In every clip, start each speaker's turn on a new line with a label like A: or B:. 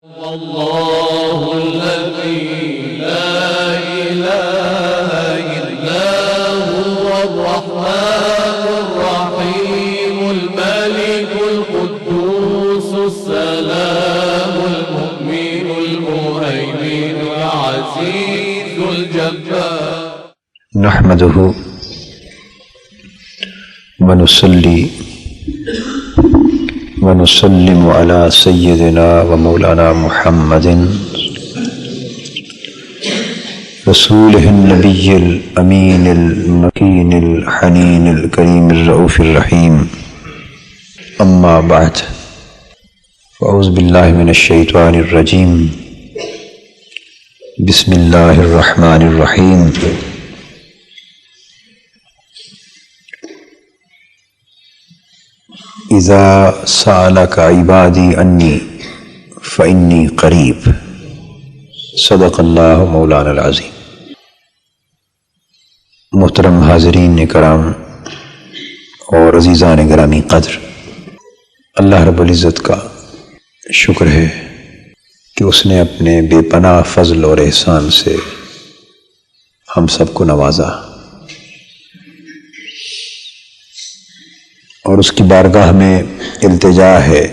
A: الله الذي لا إله إلا هو الرحمن الرحيم الملك القدوس السلام المؤمن المهيمن العزيز الجبار.
B: نحمده ونصلي ونسلم على سيدنا ومولانا محمد رسوله النبي الأمين المكين الحنين الكريم الرؤوف الرحيم. أما بعد، فأعوذ بالله من الشيطان الرجيم. بسم الله الرحمن الرحيم. اذا سألك عبادی انی فإنی قریب. صدق اللہ مولانا العظیم. محترم حاضرین کرام اور عزیزان گرامی قدر، اللہ رب العزت کا شکر ہے کہ اس نے اپنے بے پناہ فضل اور احسان سے ہم سب کو نوازا، اور اس کی بارگاہ میں التجا ہے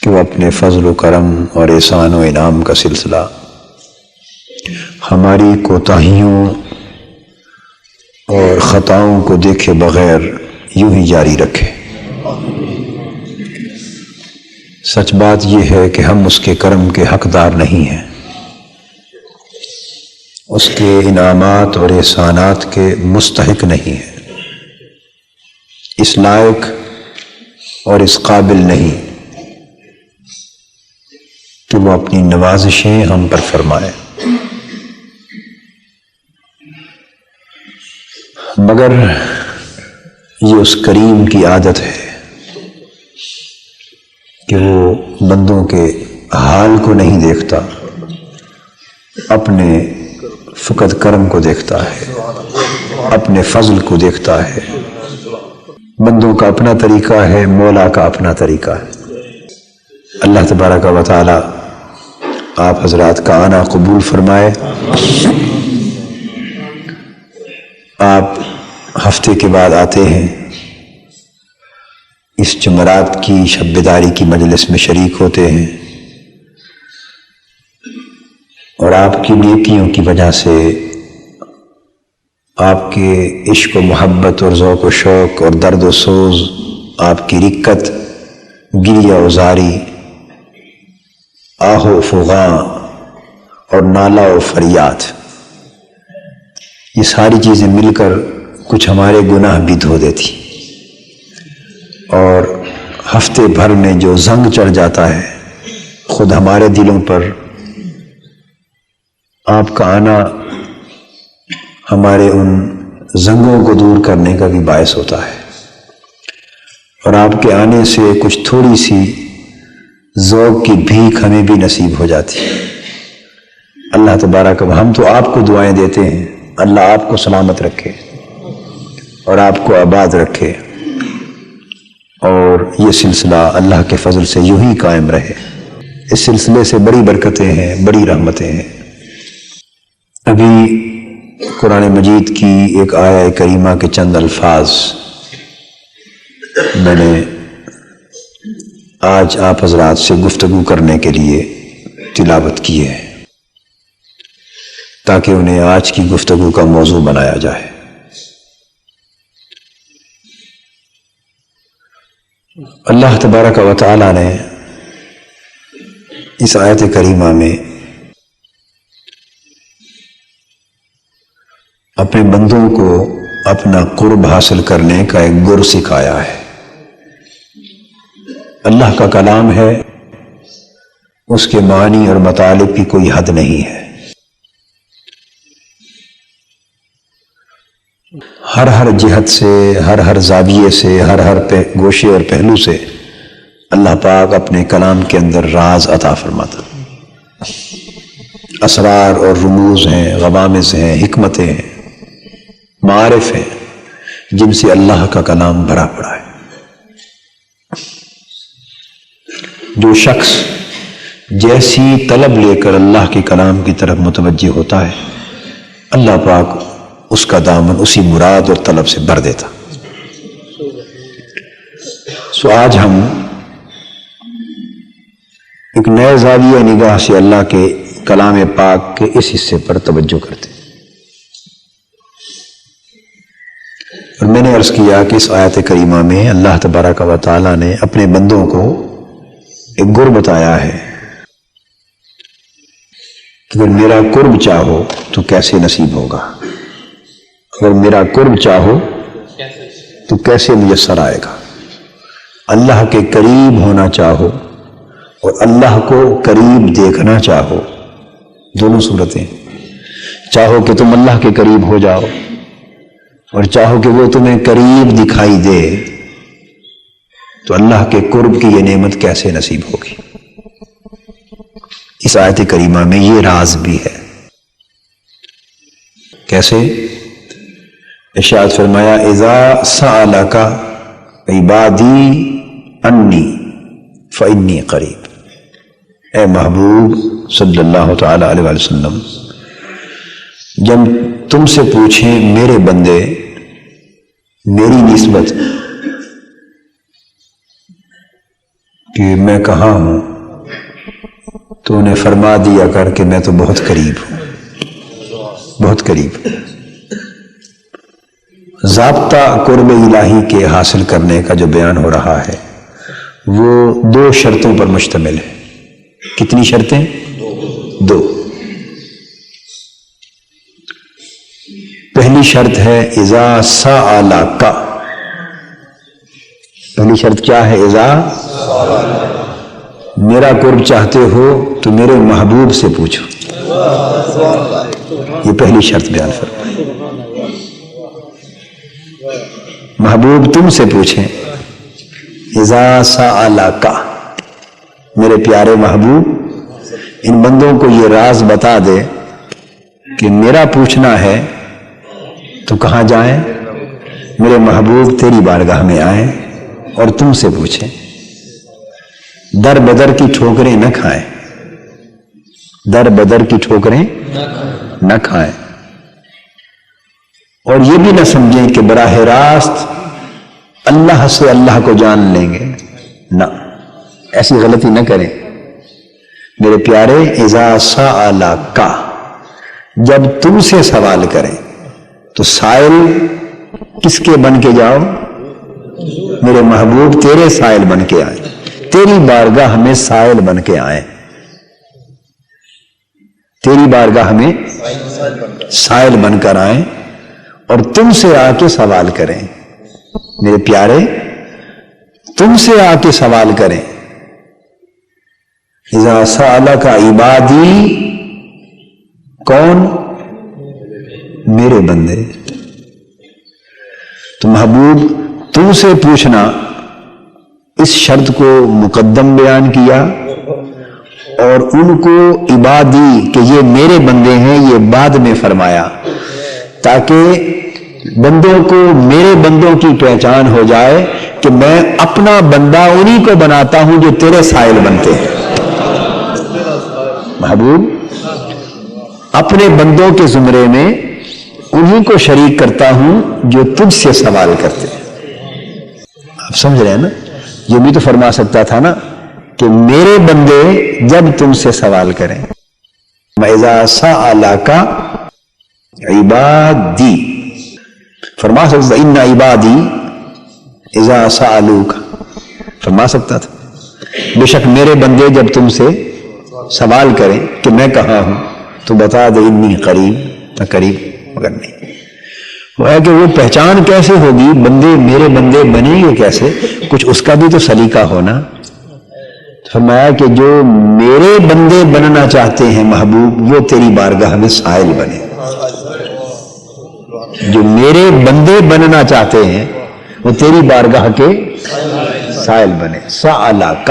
B: کہ وہ اپنے فضل و کرم اور احسان و انعام کا سلسلہ ہماری کوتاہیوں اور خطاؤں کو دیکھے بغیر یوں ہی جاری رکھے۔ سچ بات یہ ہے کہ ہم اس کے کرم کے حقدار نہیں ہیں، اس کے انعامات اور احسانات کے مستحق نہیں ہیں، اس لائق اور اس قابل نہیں کہ وہ اپنی نوازشیں ہم پر فرمائے، مگر یہ اس کریم کی عادت ہے کہ وہ بندوں کے حال کو نہیں دیکھتا، اپنے فقط کرم کو دیکھتا ہے، اپنے فضل کو دیکھتا ہے۔ بندوں کا اپنا طریقہ ہے، مولا کا اپنا طریقہ ہے۔ اللہ تبارک و تعالی آپ حضرات کا آنا قبول فرمائے۔ آپ ہفتے کے بعد آتے ہیں، اس جمعرات کی شب بیداری کی مجلس میں شریک ہوتے ہیں، اور آپ کی نیکیوں کی وجہ سے، آپ کے عشق و محبت اور ذوق و شوق اور درد و سوز، آپ کی رکت، گریہ و زاری، آہ و فغاں اور نالہ و فریاد، یہ ساری چیزیں مل کر کچھ ہمارے گناہ بھی دھو دیتی، اور ہفتے بھر میں جو زنگ چڑھ جاتا ہے خود ہمارے دلوں پر، آپ کا آنا ہمارے ان زنگوں کو دور کرنے کا بھی باعث ہوتا ہے، اور آپ کے آنے سے کچھ تھوڑی سی ذوق کی بھیک ہمیں بھی نصیب ہو جاتی ہے۔ اللہ تبارک و ہم تو آپ کو دعائیں دیتے ہیں، اللہ آپ کو سلامت رکھے اور آپ کو آباد رکھے، اور یہ سلسلہ اللہ کے فضل سے یوں ہی قائم رہے۔ اس سلسلے سے بڑی برکتیں ہیں، بڑی رحمتیں ہیں۔ ابھی قرآن مجید کی ایک آیہ کریمہ کے چند الفاظ میں نے آج آپ حضرات سے گفتگو کرنے کے لیے تلاوت کی ہے، تاکہ انہیں آج کی گفتگو کا موضوع بنایا جائے۔ اللہ تبارک و تعالی نے اس آیت کریمہ میں اپنے بندوں کو اپنا قرب حاصل کرنے کا ایک گر سکھایا ہے۔ اللہ کا کلام ہے، اس کے معنی اور مطالب کی کوئی حد نہیں ہے۔ ہر جہت سے، ہر زاویے سے، ہر گوشے اور پہلو سے اللہ پاک اپنے کلام کے اندر راز عطا فرماتا، اسرار اور رموز ہیں، غوامض ہیں، حکمتیں ہیں، معارف ہیں، جن سے اللہ کا کلام بھرا پڑا ہے۔ جو شخص جیسی طلب لے کر اللہ کے کلام کی طرف متوجہ ہوتا ہے، اللہ پاک اس کا دامن اسی مراد اور طلب سے بھر دیتا۔ سو آج ہم ایک نئے زاویہ نگاہ سے اللہ کے کلام پاک کے اس حصے پر توجہ کرتے ہیں، اور میں نے عرض کیا کہ اس آیت کریمہ میں اللہ تبارک و تعالیٰ نے اپنے بندوں کو ایک گر بتایا ہے کہ اگر میرا قرب چاہو تو کیسے نصیب ہوگا، اگر میرا قرب چاہو تو کیسے میسر آئے گا۔ اللہ کے قریب ہونا چاہو اور اللہ کو قریب دیکھنا چاہو، دونوں صورتیں، چاہو کہ تم اللہ کے قریب ہو جاؤ اور چاہو کہ وہ تمہیں قریب دکھائی دے، تو اللہ کے قرب کی یہ نعمت کیسے نصیب ہوگی۔ اس آیت کریمہ میں یہ راز بھی ہے۔ کیسے؟ ارشاد فرمایا اذا سألک عبادی انی فانی قریب۔ اے محبوب صلی اللہ تعالی علیہ وسلم، جب تم سے پوچھیں میرے بندے میری نسبت کہ میں کہاں ہوں، تو انہیں فرما دیا کر کہ میں تو بہت قریب ہوں، بہت قریب۔ ضابطہ قرب الہی کے حاصل کرنے کا جو بیان ہو رہا ہے وہ دو شرطوں پر مشتمل ہے۔ کتنی شرطیں؟ دو۔ پہلی شرط ہے اذا سألک، پہلی شرط کیا ہے؟ اذا میرا قرب چاہتے ہو تو میرے محبوب سے پوچھو، یہ پہلی شرط بیان فرمائی۔ محبوب تم سے پوچھیں، اذا سألک، میرے پیارے محبوب ان بندوں کو یہ راز بتا دے کہ میرا پوچھنا ہے تو کہاں جائیں؟ میرے محبوب تیری بارگاہ میں آئیں اور تم سے پوچھیں، در بدر کی ٹھوکریں نہ کھائیں، در بدر کی ٹھوکریں نہ کھائیں، اور یہ بھی نہ سمجھیں کہ براہ راست اللہ سے اللہ کو جان لیں گے، نہ، ایسی غلطی نہ کریں۔ میرے پیارے اذا سألک، جب تم سے سوال کریں تو سائل کس کے بن کے جاؤ؟ میرے محبوب تیرے سائل بن کے آئیں، تیری بارگاہ میں سائل بن کے آئیں، تیری بارگاہ میں سائل بن کر آئیں اور تم سے آ کے سوال کریں۔ میرے پیارے تم سے آ کے سوال کریں۔ اذا سألک عبادی، کون؟ میرے بندے۔ تو محبوب تم سے پوچھنا، اس شرط کو مقدم بیان کیا، اور ان کو عبادی کہ یہ میرے بندے ہیں یہ بعد میں فرمایا، تاکہ بندوں کو میرے بندوں کی پہچان ہو جائے کہ میں اپنا بندہ انہی کو بناتا ہوں جو تیرے سائل بنتے ہیں۔ محبوب اپنے بندوں کے زمرے میں انہی کو شریک کرتا ہوں جو تجھ سے سوال کرتے ہیں۔ آپ سمجھ رہے ہیں نا؟ یہ بھی تو فرما سکتا تھا نا کہ میرے بندے جب تم سے سوال کریں، اذا سألک عبادی، فرما سکتا تھا ان عبادی اذا سألوک، فرما سکتا تھا بے شک میرے بندے جب تم سے سوال کریں کہ میں کہاں ہوں تو بتا دے انی قریب، میں قریب مگر نہیں۔ وہ ہے کہ وہ پہچان کیسے ہوگی، بندے میرے بندے بنیں گے کیسے؟ کچھ اس کا بھی تو سلیقہ ہونا۔ فرمایا کہ جو میرے بندے بننا چاہتے ہیں محبوب، وہ تیری بارگاہ میں سائل بنے۔ جو میرے بندے بننا چاہتے ہیں وہ تیری بارگاہ کے سائل بنے۔ سألک،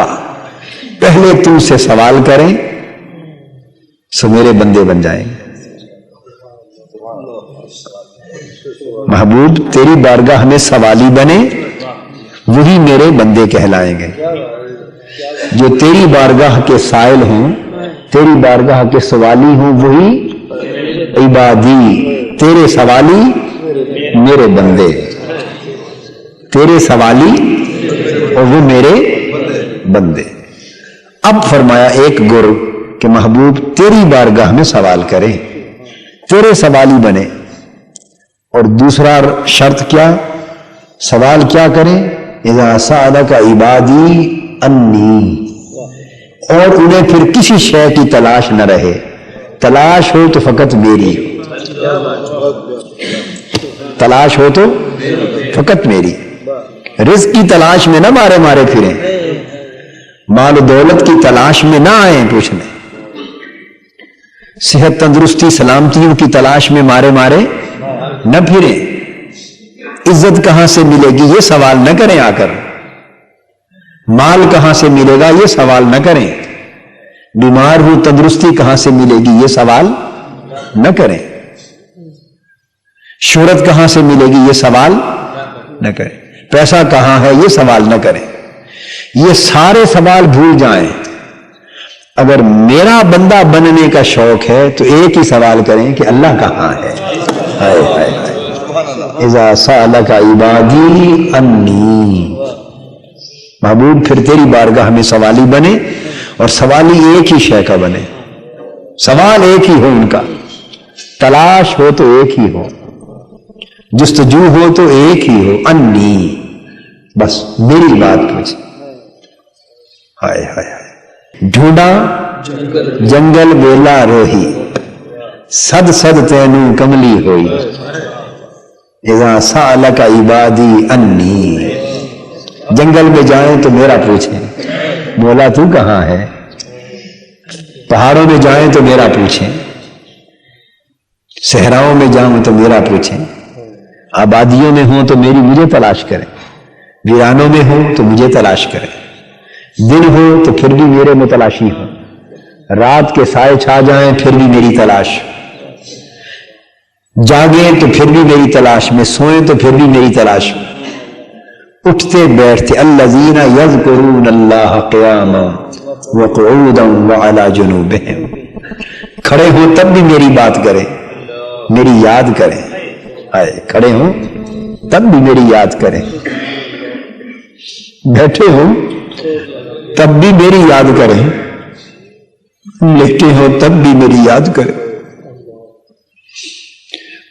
B: پہلے تم سے سوال کریں سو میرے بندے بن جائیں گے۔ محبوب تیری بارگاہ میں سوالی بنے، وہی میرے بندے کہلائیں گے۔ جو تیری بارگاہ کے سائل ہوں، تیری بارگاہ کے سوالی ہوں، وہی عبادی، تیرے سوالی میرے بندے، تیرے سوالی اور وہ میرے بندے۔ اب فرمایا ایک گر کہ محبوب تیری بارگاہ میں سوال کرے، تیرے سوالی بنے، اور دوسرا شرط کیا، سوال کیا کریں، اذا سألک عبادی انی، اور انہیں پھر کسی شے کی تلاش نہ رہے، تلاش ہو تو فقط میری، تلاش ہو تو فقط میری، رزق کی تلاش میں نہ مارے مارے پھریں، مال و دولت کی تلاش میں نہ آئیں پوچھنے، صحت تندرستی سلامتیوں کی تلاش میں مارے مارے نہ پھریں، عزت کہاں سے ملے گی یہ سوال نہ کریں آ کر، مال کہاں سے ملے گا یہ سوال نہ کریں، بیمار ہوں تندرستی کہاں سے ملے گی یہ سوال نہ کریں، شہرت کہاں سے ملے گی یہ سوال نہ کریں، پیسہ کہاں ہے یہ سوال نہ کریں، یہ سارے سوال بھول جائیں۔ اگر میرا بندہ بننے کا شوق ہے تو ایک ہی سوال کریں کہ اللہ کہاں ہے۔ ہائے ہائے ہائے، اذا سألک عبادی انی، محبوب پھر تیری بارگاہ میں سوالی بنے، اور سوالی ایک ہی شے کا بنے، سوال ایک ہی ہو ان کا، تلاش ہو تو ایک ہی ہو، جستجو ہو تو ایک ہی ہو، انی، بس میری بات پوچھ۔ ہائے ہائے ہائے، ڈھونڈا جنگل ویلا روہی، صد صد تینو کملی ہوئی، اذا سألک عبادی انی، جنگل میں جائیں تو میرا پوچھیں، مولا تو کہاں ہے، پہاڑوں میں جائیں تو میرا پوچھیں، صحراؤں میں جاؤں تو میرا پوچھیں، آبادیوں میں ہوں تو میری مجھے تلاش کریں، ویرانوں میں ہوں تو مجھے تلاش کریں، دن ہو تو پھر بھی میرے متلاشی ہوں، رات کے سائے چھا جائیں پھر بھی میری تلاش، جاگیں تو پھر بھی میری تلاش میں، سوئیں تو پھر بھی میری تلاش، اٹھتے بیٹھتے الذین یذکرون اللہ قیاما وقعودا وعلی جنوبہم، کھڑے ہوں تب بھی میری بات کریں، میری یاد کریں، کھڑے ہوں تب بھی میری یاد کریں، بیٹھے ہوں تب بھی میری یاد کریں، لیٹے ہوں تب بھی میری یاد کریں،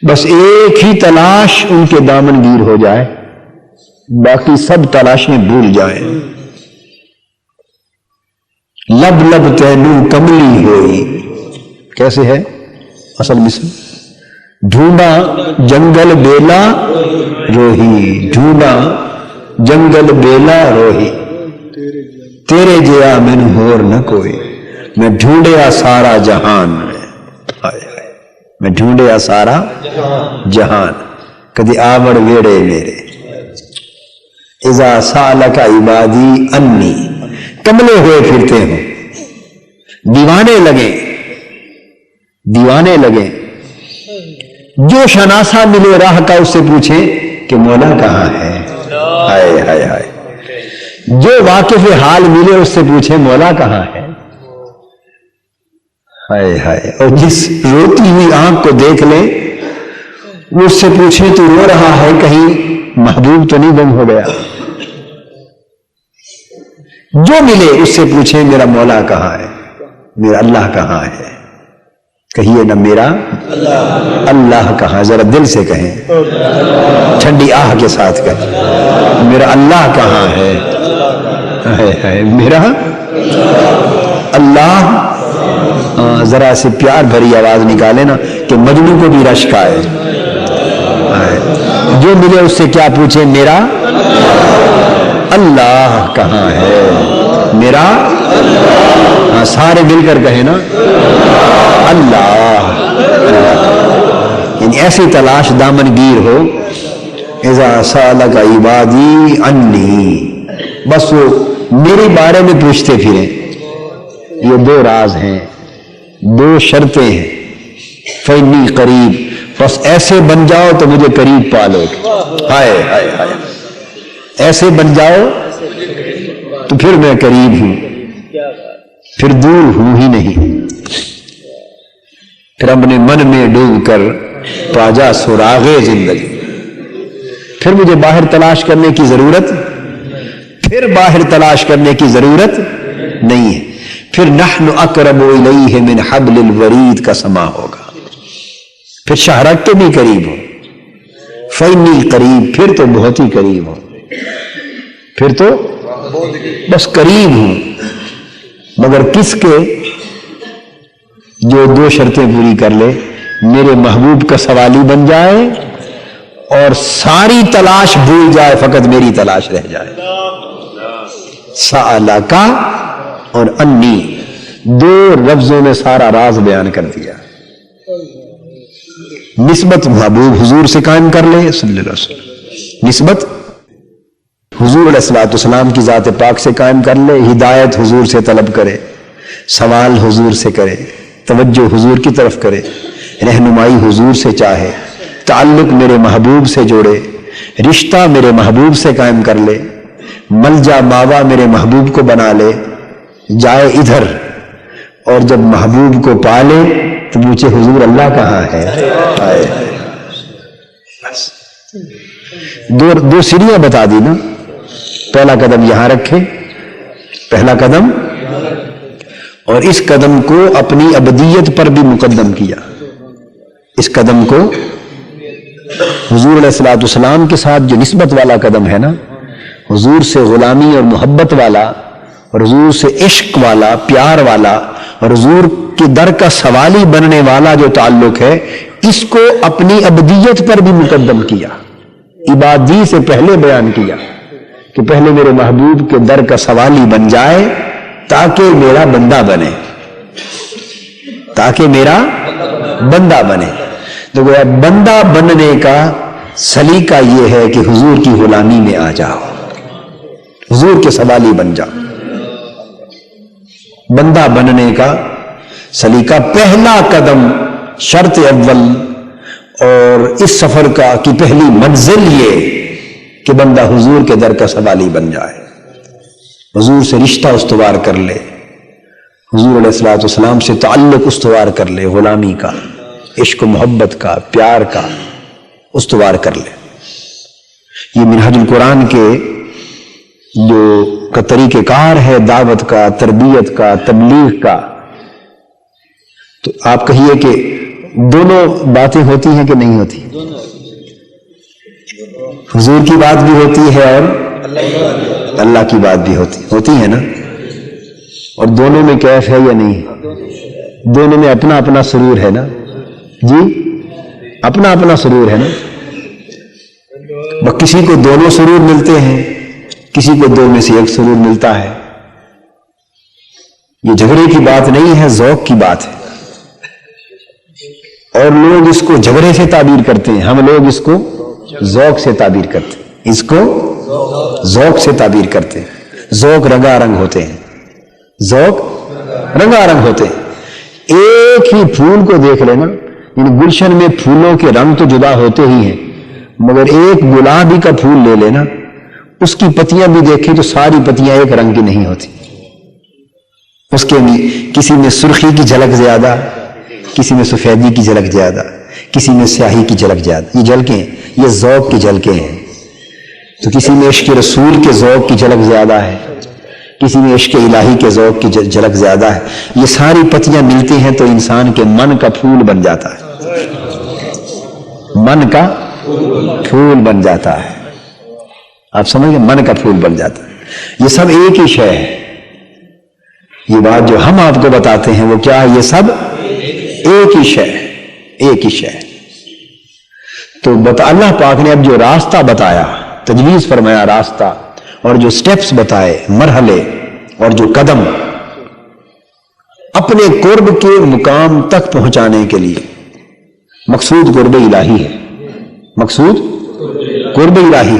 B: بس ایک ہی تلاش ان کے دامن گیر ہو جائے، باقی سب تلاشیں بھول جائیں، لب لب تینو کملی ہوئی، کیسے ہے اصل مثل، ڈھونڈا جنگل بیلا روہی، ڈھونڈا جنگل بیلا روہی، تیرے جیا من ہور نہ کوئی، میں ڈھونڈیا سارا جہان، میں ڈھونڈیا سارا جہان، کدی آوڑ ویڑے میرے، اذا سالک عبادی انی، کملے ہوئے پھرتے ہوں، دیوانے لگے، جو شناسا ملے راہ کا اس سے پوچھے کہ مولا کہاں ہے، ہائے ہائے ہائے، جو واقف حال ملے اس سے پوچھے مولا کہاں ہے، ہائے ہائے، اور جس روتی ہوئی آنکھ کو دیکھ لے اس سے پوچھے تو رو رہا ہے کہیں محبوب تو نہیں گم ہو گیا، جو ملے اس سے پوچھے میرا مولا کہاں ہے، میرا اللہ کہاں ہے، کہیے نا میرا اللہ کہاں، ذرا دل سے کہیں، ٹھنڈی آہ کے ساتھ کہیں، میرا اللہ کہاں ہے، میرا اللہ، ذرا سے پیار بھری آواز نکالے نا کہ مجنوں کو بھی رشک آئے، جو ملے اس سے کیا پوچھے، میرا اللہ کہاں ہے، میرا، سارے مل کر کہیں نا اللہ، یعنی ایسی تلاش دامن گیر ہو، اذا سالک عبادی انی، بس وہ میرے بارے میں پوچھتے پھریں، یہ دو راز ہیں، دو شرطیں ہیں، فإنی قریب، بس ایسے بن جاؤ تو مجھے قریب پالو گے، ہائے ہائے ہائے، ایسے بن جاؤ تو پھر میں قریب ہوں، پھر دور ہوں ہی نہیں۔ پھر اپنے من میں ڈوب کر پاجا سراغ زندگی، پھر مجھے باہر تلاش کرنے کی ضرورت، پھر باہر تلاش کرنے کی ضرورت نہیں ہے۔ پھر نحن اقرب الیہ من حبل الورید کا سما ہوگا، پھر شہرک کے بھی قریب ہو، فإنی قریب، پھر تو بہت ہی قریب ہو، پھر تو بس قریب ہوں، مگر کس کے؟ جو دو شرطیں پوری کر لے، میرے محبوب کا سوالی بن جائے اور ساری تلاش بھول جائے، فقط میری تلاش رہ جائے۔ سألکا اور انی، دو لفظوں میں سارا راز بیان کر دیا۔ نسبت محبوب حضور سے قائم کر لے صلی اللہ علیہ وسلم، نسبت حضور علیہ الصلوۃ والسلام کی ذات پاک سے قائم کر لے، ہدایت حضور سے طلب کرے، سوال حضور سے کرے، توجہ حضور کی طرف کرے، رہنمائی حضور سے چاہے، تعلق میرے محبوب سے جوڑے، رشتہ میرے محبوب سے قائم کر لے، ملجا ماوا میرے محبوب کو بنا لے، جائے ادھر، اور جب محبوب کو پالے تو پوچھے حضور اللہ کہاں ہے؟ آئے بس دو سیڑھیاں بتا دی نا، پہلا قدم یہاں رکھے، پہلا قدم، اور اس قدم کو اپنی ابدیت پر بھی مقدم کیا۔ اس قدم کو حضور علیہ الصلوۃ والسلام کے ساتھ جو نسبت والا قدم ہے نا، حضور سے غلامی اور محبت والا، اور حضور سے عشق والا، پیار والا، اور حضور کے در کا سوالی بننے والا جو تعلق ہے، اس کو اپنی ابدیت پر بھی مقدم کیا، عبادی سے پہلے بیان کیا کہ پہلے میرے محبوب کے در کا سوالی بن جائے تاکہ میرا بندہ بنے، تاکہ میرا بندہ بنے۔ تو گویا بندہ بننے کا سلیقہ یہ ہے کہ حضور کی غلامی میں آ جاؤ، حضور کے سوالی بن جاؤ۔ بندہ بننے کا سلیقہ، پہلا قدم، شرط اول اور اس سفر کا کی پہلی منزل یہ کہ بندہ حضور کے در کا سوالی بن جائے، حضور سے رشتہ استوار کر لے، حضور علیہ الصلوۃ والسلام سے تعلق استوار کر لے، غلامی کا، عشق و محبت کا، پیار کا استوار کر لے۔ یہ منہاج القرآن کے جو کا طریقہ کار ہے، دعوت کا، تربیت کا، تبلیغ کا۔ تو آپ کہیے کہ دونوں باتیں ہوتی ہیں کہ نہیں ہوتی؟ حضور کی بات بھی ہوتی ہے اور اللہ کی بات بھی ہوتی ہے نا، اور دونوں میں کیف ہے یا نہیں؟ دونوں میں اپنا اپنا سرور ہے نا، جی اپنا اپنا سرور ہے نا۔ کسی کو دونوں سرور ملتے ہیں، کسی کو دو میں سے ایک سرور ملتا ہے۔ یہ جھگڑے کی بات نہیں ہے، ذوق کی بات ہے، اور لوگ اس کو جھگڑے سے تعبیر کرتے ہیں، ہم لوگ اس کو ذوق سے تعبیر کرتے ہیں، اس کو ذوق سے تعبیر کرتے ہیں۔ ذوق رنگا رنگ ہوتے ہیں، ذوق رنگا رنگ ہوتے ہیں۔ ایک ہی پھول کو دیکھ لینا، یعنی گلشن میں پھولوں کے رنگ تو جدا ہوتے ہی ہیں، مگر ایک گلابی کا پھول لے لینا، اس کی پتیاں بھی دیکھیں تو ساری پتیاں ایک رنگ کی نہیں ہوتی، اس کے بھی کسی میں سرخی کی جھلک زیادہ، کسی میں سفیدی کی جھلک زیادہ، کسی میں سیاہی کی جھلک زیادہ۔ یہ جھلکیں، یہ ذوق کی جھلکیں ہیں۔ تو کسی میں عشق رسول کے ذوق کی جھلک زیادہ ہے، کسی میں عشق الہی کے ذوق کی جھلک زیادہ ہے۔ یہ ساری پتیاں ملتی ہیں تو انسان کے من کا پھول بن جاتا ہے، من کا پھول بن جاتا ہے۔ آپ سمجھ گئے؟ من کا پھول بن جاتا ہے۔ یہ سب ایک ہی شے ہے۔ یہ بات جو ہم آپ کو بتاتے ہیں وہ کیا ہے؟ یہ سب ایک ہی شے، ایک ہی شے۔ تو اللہ پاک نے اب جو راستہ بتایا، تجویز فرمایا راستہ، اور جو سٹیپس بتائے، مرحلے اور جو قدم اپنے قرب کے مقام تک پہنچانے کے لیے، مقصود قرب الہی ہے، مقصود قرب الہی۔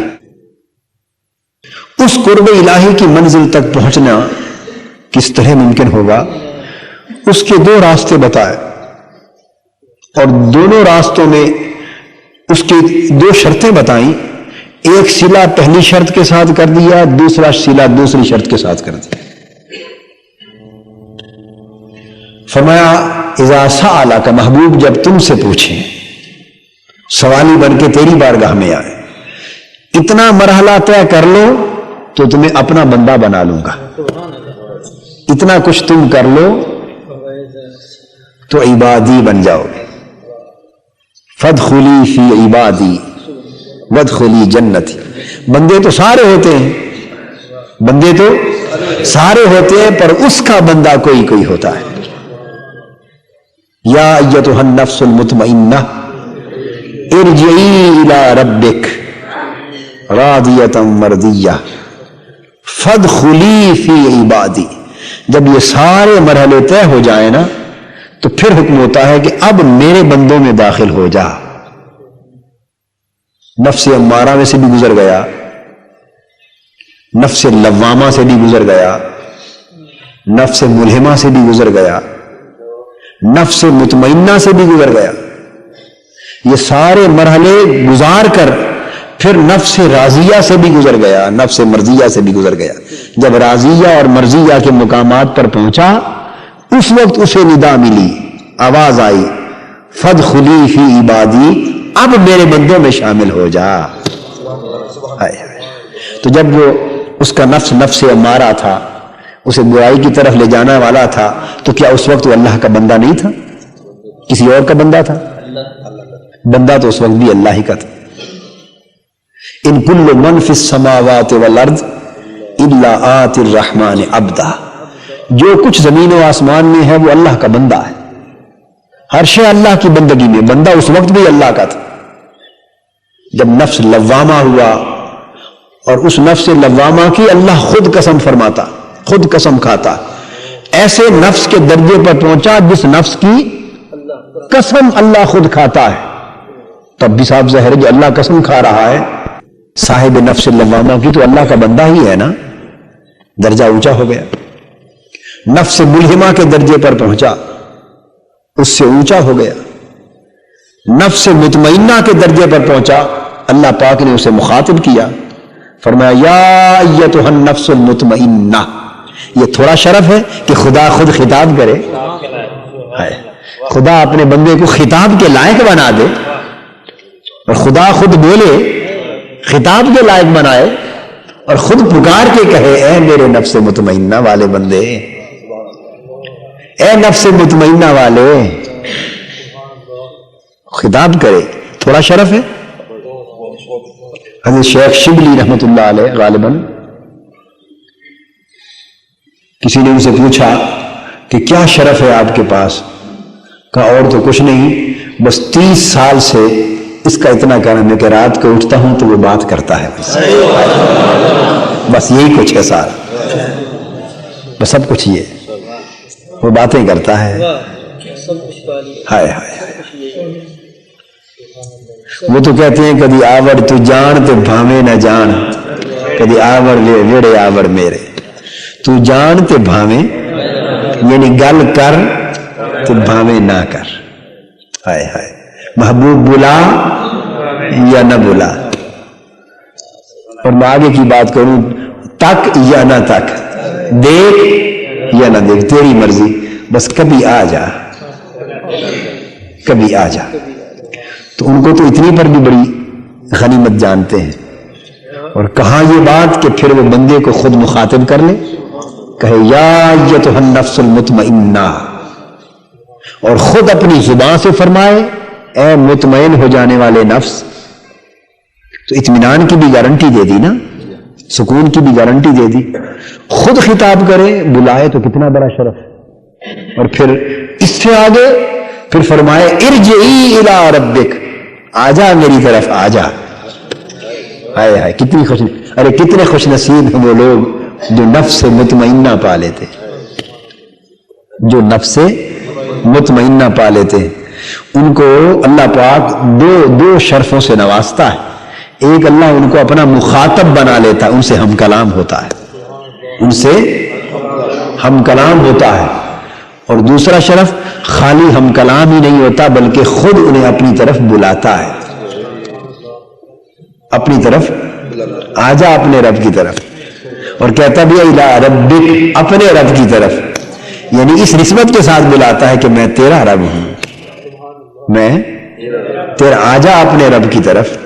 B: اس قرب الہی کی منزل تک پہنچنا کس طرح ممکن ہوگا؟ اس کے دو راستے بتائے، اور دونوں راستوں میں اس کی دو شرطیں بتائیں۔ ایک صلہ پہلی شرط کے ساتھ کر دیا، دوسرا صلہ دوسری شرط کے ساتھ کر دیا. فرمایا اذا سألک، محبوب جب تم سے پوچھیں، سوالی بن کے تیری بارگاہ میں آئے، اتنا مرحلہ طے کر لو تو تمہیں اپنا بندہ بنا لوں گا. اتنا کچھ تم کر لو تو عبادی بن جاؤ گے. فادخلی فی عبادی وادخلی جنتی. بندے تو سارے ہوتے ہیں، بندے تو سارے ہوتے ہیں، پر اس کا بندہ کوئی کوئی ہوتا ہے. یا ایتھا النفس المطمئنہ ارجعی الی ربک راضیۃ مرضیہ فادخلی فی عبادی. جب یہ سارے مرحلے طے ہو جائیں نا تو پھر حکم ہوتا ہے کہ اب میرے بندوں میں داخل ہو جا. نفس امارہ میں سے بھی گزر گیا، نفس لوامہ سے بھی گزر گیا، نفس ملہمہ سے بھی گزر گیا، نفس مطمئنہ سے بھی گزر گیا. یہ سارے مرحلے گزار کر پھر نفس راضیہ سے بھی گزر گیا، نفس مرضیہ سے بھی گزر گیا. جب راضیہ اور مرضیہ کے مقامات پر پہنچا اس وقت اسے ندا ملی، آواز آئی فادخلی فی عبادی، اب میرے بندوں میں شامل ہو جا. تو جب وہ اس کا نفس نفس امارہ تھا، اسے برائی کی طرف لے جانا والا تھا، تو کیا اس وقت وہ اللہ کا بندہ نہیں تھا؟ کسی اور کا بندہ تھا؟ بندہ تو اس وقت بھی اللہ ہی کا تھا. ان کل من فی السماوات والارض الا آتی الرحمن عبدا. جو کچھ زمین و آسمان میں ہے وہ اللہ کا بندہ ہے. ہر شے اللہ کی بندگی میں، بندہ اس وقت بھی اللہ کا تھا. جب نفس لوامہ ہوا اور اس نفس لوامہ کی اللہ خود قسم فرماتا، خود قسم کھاتا، ایسے نفس کے درجے پر پہنچا جس نفس کی قسم اللہ خود کھاتا ہے. تب بھی صاحب ظاہر ہے جو اللہ قسم کھا رہا ہے صاحب نفس لوامہ کی تو اللہ کا بندہ ہی ہے نا، درجہ اونچا ہو گیا. نفس ملہمہ کے درجے پر پہنچا، اس سے اونچا ہو گیا. نفس مطمئنہ کے درجے پر پہنچا، اللہ پاک نے اسے مخاطب کیا، فرمایا یا ایتھا النفس المطمئنہ. یہ تھوڑا شرف ہے کہ خدا خود خطاب کرے، خدا اپنے بندے کو خطاب کے لائق بنا دے، اور خدا خود بولے، خطاب کے لائق بنائے، اور خود پکار کے کہے اے میرے نفس مطمئنہ والے بندے، اے نفس مطمئنہ والے، خطاب کرے. تھوڑا شرف ہے. حضرت شیخ شبلی رحمت اللہ علیہ غالباً کسی نے ان سے پوچھا کہ کیا شرف ہے آپ کے پاس؟ کہا اور تو کچھ نہیں، بس 30 سال سے اس کا اتنا کام ہے کہ رات کو اٹھتا ہوں تو وہ بات کرتا ہے، بس یہی کچھ ہے سارا، بس سب کچھ یہ وہ باتیں کرتا ہے. ہائے ہائے وہ تو کہتے ہیں کدی آوڑ تو جان تو بھاوے نہ جان، کدی آوڑ ویڑے آوڑ میرے. تو جان تے بھاوے یعنی گل کر تو بھاوے نہ کر. ہائے ہائے محبوب بلا یا نہ بلا. اور میں آگے کی بات کروں، تک یا نہ تک، دیکھ یا نہ دیکھ، تیری مرضی، بس کبھی آ جا، کبھی آ جا. تو ان کو تو اتنی پر بھی بڑی غنیمت جانتے ہیں. اور کہاں یہ بات کہ پھر وہ بندے کو خود مخاطب کر لے، کہے یا ایتھا النفس المطمئنہ، اور خود اپنی زبان سے فرمائے اے مطمئن ہو جانے والے نفس. تو اطمینان کی بھی گارنٹی دے دی نا، سکون کی بھی گارنٹی دے دی. خود خطاب کرے، بلائے تو کتنا بڑا شرف. اور پھر اس سے آگے پھر فرمائے ارجعی الی ربک، آجا میری طرف آجا. ہائے ہائے کتنی خوش، ارے کتنے خوش نصیب ہیں وہ لوگ جو نفس مطمئنہ پا لیتے، جو نفس مطمئنہ پا لیتے. ان کو اللہ پاک دو شرفوں سے نوازتا ہے. ایک اللہ ان کو اپنا مخاطب بنا لیتا ہے، ان سے ہم کلام ہوتا ہے، ان سے ہم کلام ہوتا ہے. اور دوسرا شرف خالی ہم کلام ہی نہیں ہوتا بلکہ خود انہیں اپنی طرف بلاتا ہے، اپنی طرف آجا اپنے رب کی طرف، اور کہتا بھی الی ربک، اپنے رب کی طرف، یعنی اس نسبت کے ساتھ بلاتا ہے کہ میں تیرا رب ہوں، میں تیرا، آجا اپنے رب کی طرف۔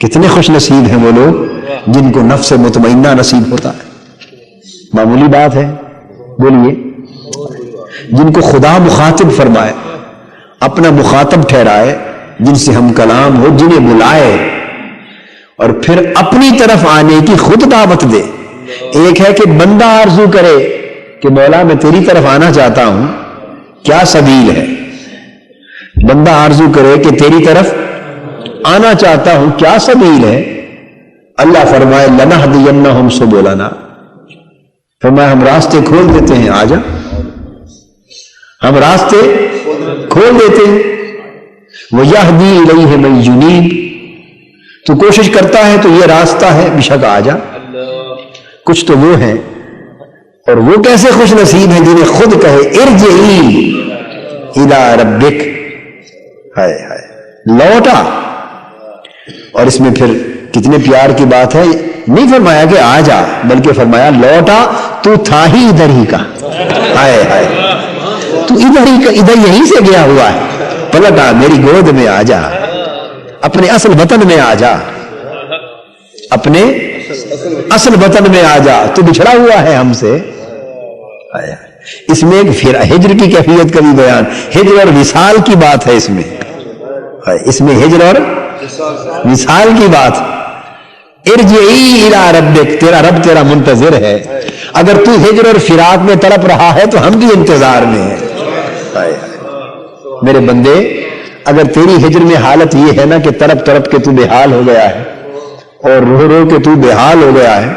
B: کتنے خوش نصیب ہیں وہ لوگ جن کو نفس مطمئنہ نصیب ہوتا ہے، معمولی بات ہے، بولیے، جن کو خدا مخاطب فرمائے، اپنا مخاطب ٹھہرائے، جن سے ہم کلام ہو، جنہیں بلائے اور پھر اپنی طرف آنے کی خود دعوت دے۔ ایک ہے کہ بندہ آرزو کرے کہ مولا میں تیری طرف آنا چاہتا ہوں، کیا سبیل ہے؟ بندہ آرزو کرے کہ تیری طرف آنا چاہتا ہوں، کیا سبیل ہے؟ اللہ فرمائے لنہدینہم سبلنا، فرمایا ہم راستے کھول دیتے ہیں، آجا، ہم راستے کھول دیتے ہیں۔ وَيَهْدِي إِلَيْهِ مَن يُنِيبُ، تو کوشش کرتا ہے تو یہ راستہ ہے، بشک آجا۔ کچھ تو وہ ہیں، اور وہ کیسے خوش نصیب ہیں جنہیں خود کہے ارجعی الی ربک، ہائے ہائے، لوٹا۔ اور اس میں پھر کتنے پیار کی بات ہے، نہیں فرمایا کہ آ جا، بلکہ فرمایا لوٹا، تو تھا ہی ادھر ہی کا، ہائے ہائے، تو ادھر ہی کا، ادھر یہیں سے گیا ہوا ہے، پلٹا، میری گود میں آ جا، اپنے اصل وطن میں آ جا، اپنے اصل وطن میں آ جا، تو بچھڑا ہوا ہے ہم سے۔ اس میں ایک پھر ہجر کی کیفیت کا بھی بیان، ہجر اور وصال کی بات ہے اس میں ہجر اور وصال کی بات۔ ارجعی الی ربک، تیرا رب تیرا منتظر ہے، اگر تو ہجر اور فراق میں تڑپ رہا ہے تو ہم بھی انتظار میں ہیں۔ میرے بندے، اگر تیری ہجر میں حالت یہ ہے نا کہ تڑپ تڑپ کے تو بے حال ہو گیا ہے، اور رو رو کے تو بے حال ہو گیا ہے،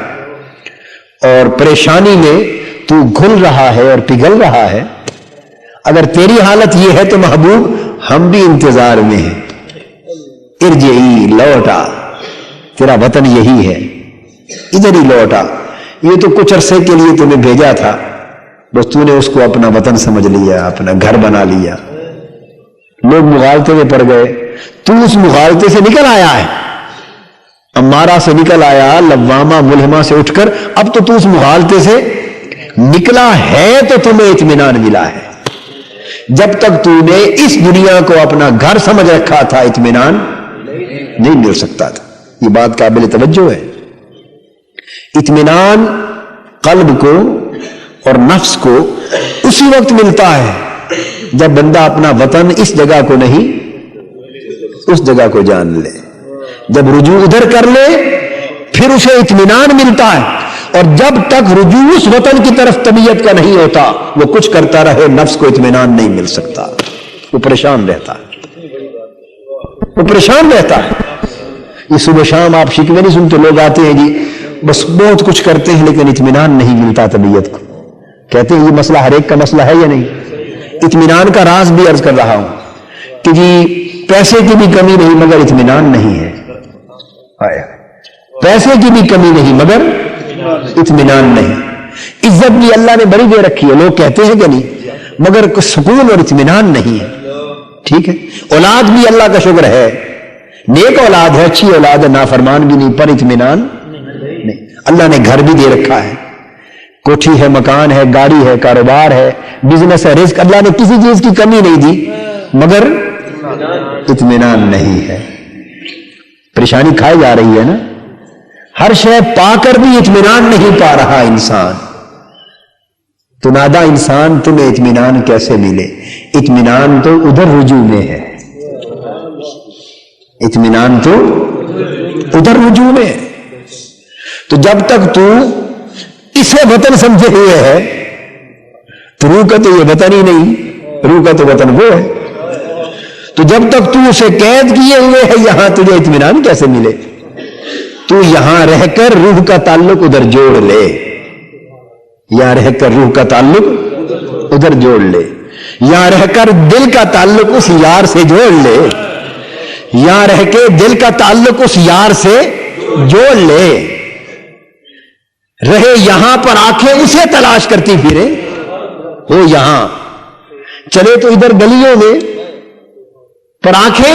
B: اور پریشانی میں تو گھل رہا ہے اور پگھل رہا ہے، اگر تیری حالت یہ ہے تو محبوب ہم بھی انتظار میں ہیں۔ ارجعی، لوٹا، تیرا وطن یہی ہے، ادھر ہی لوٹا۔ یہ تو کچھ عرصے کے لیے تمہیں بھیجا تھا، بس تو نے اس کو اپنا وطن سمجھ لیا، اپنا گھر بنا لیا، لوگ مغالطے میں پڑ گئے، تو اس مغالطے سے نکل آیا ہے، امارہ سے نکل آیا، لوامہ ملہمہ سے اٹھ کر اب تو اس مغالطے سے نکلا ہے، تو تمہیں اطمینان ملا ہے۔ جب تک تو نے اس دنیا کو اپنا گھر سمجھ رکھا تھا، اطمینان نہیں مل سکتا تھا۔ یہ بات قابل توجہ ہے۔ اطمینان قلب کو اور نفس کو اسی وقت ملتا ہے جب بندہ اپنا وطن اس جگہ کو نہیں، اس جگہ کو جان لے، جب رجوع ادھر کر لے پھر اسے اطمینان ملتا ہے، اور جب تک رجوع اس وطن کی طرف طبیعت کا نہیں ہوتا، وہ کچھ کرتا رہے، نفس کو اطمینان نہیں مل سکتا، وہ پریشان رہتا ہے، وہ پریشان رہتا ہے۔ یہ صبح شام آپ شکوے نہیں سنتے، لوگ آتے ہیں جی بس بہت کچھ کرتے ہیں لیکن اطمینان نہیں ملتا طبیعت کو، کہتے ہیں یہ مسئلہ ہر ایک کا مسئلہ ہے یا نہیں؟ اطمینان کا راز بھی عرض کر رہا ہوں کہ جی پیسے کی بھی کمی نہیں مگر اطمینان نہیں ہے، پیسے کی بھی کمی نہیں مگر اطمینان نہیں۔ عزت بھی اللہ نے بڑی دے رکھی ہے، لوگ کہتے ہیں کہ نہیں، مگر سکون اور اطمینان نہیں ہے۔ ٹھیک ہے، اولاد بھی اللہ کا شکر ہے، نیک اولاد ہے، اچھی اولاد ہے، نافرمان بھی نہیں، پر اطمینان نہیں۔ اللہ نے گھر بھی دے رکھا ہے، کوٹھی ہے، مکان ہے، گاڑی ہے، کاروبار ہے، بزنس ہے، رزق، اللہ نے کسی چیز کی کمی نہیں دی، مگر اطمینان نہیں ہے۔ پریشانی کھائی جا رہی ہے نا، ہر شے پا کر بھی اطمینان نہیں پا رہا انسان، تو نادا انسان تمہیں اطمینان کیسے ملے؟ اطمینان تو ادھر رجوع میں ہے، اطمینان تو ادھر رجوع میں ہے۔ تو جب تک تو اسے وطن سمجھے ہوئے ہے تو روح کا تو یہ وطن ہی نہیں، روح کا تو وطن وہ ہے، تو جب تک تو اسے قید کیے ہوئے ہے یہاں، تجھے اطمینان کیسے ملے؟ تو یہاں رہ کر روح کا تعلق ادھر جوڑ لے، یہاں رہ کر روح کا تعلق ادھر جوڑ لے، یہاں رہ کر دل کا تعلق اس یار سے جوڑ لے، یہاں رہ کے دل کا تعلق اس یار سے جوڑ لے، رہے یہاں پر آنکھیں اسے تلاش کرتی پھرے، ہو یہاں چلے تو ادھر گلیوں میں، پر آنکھیں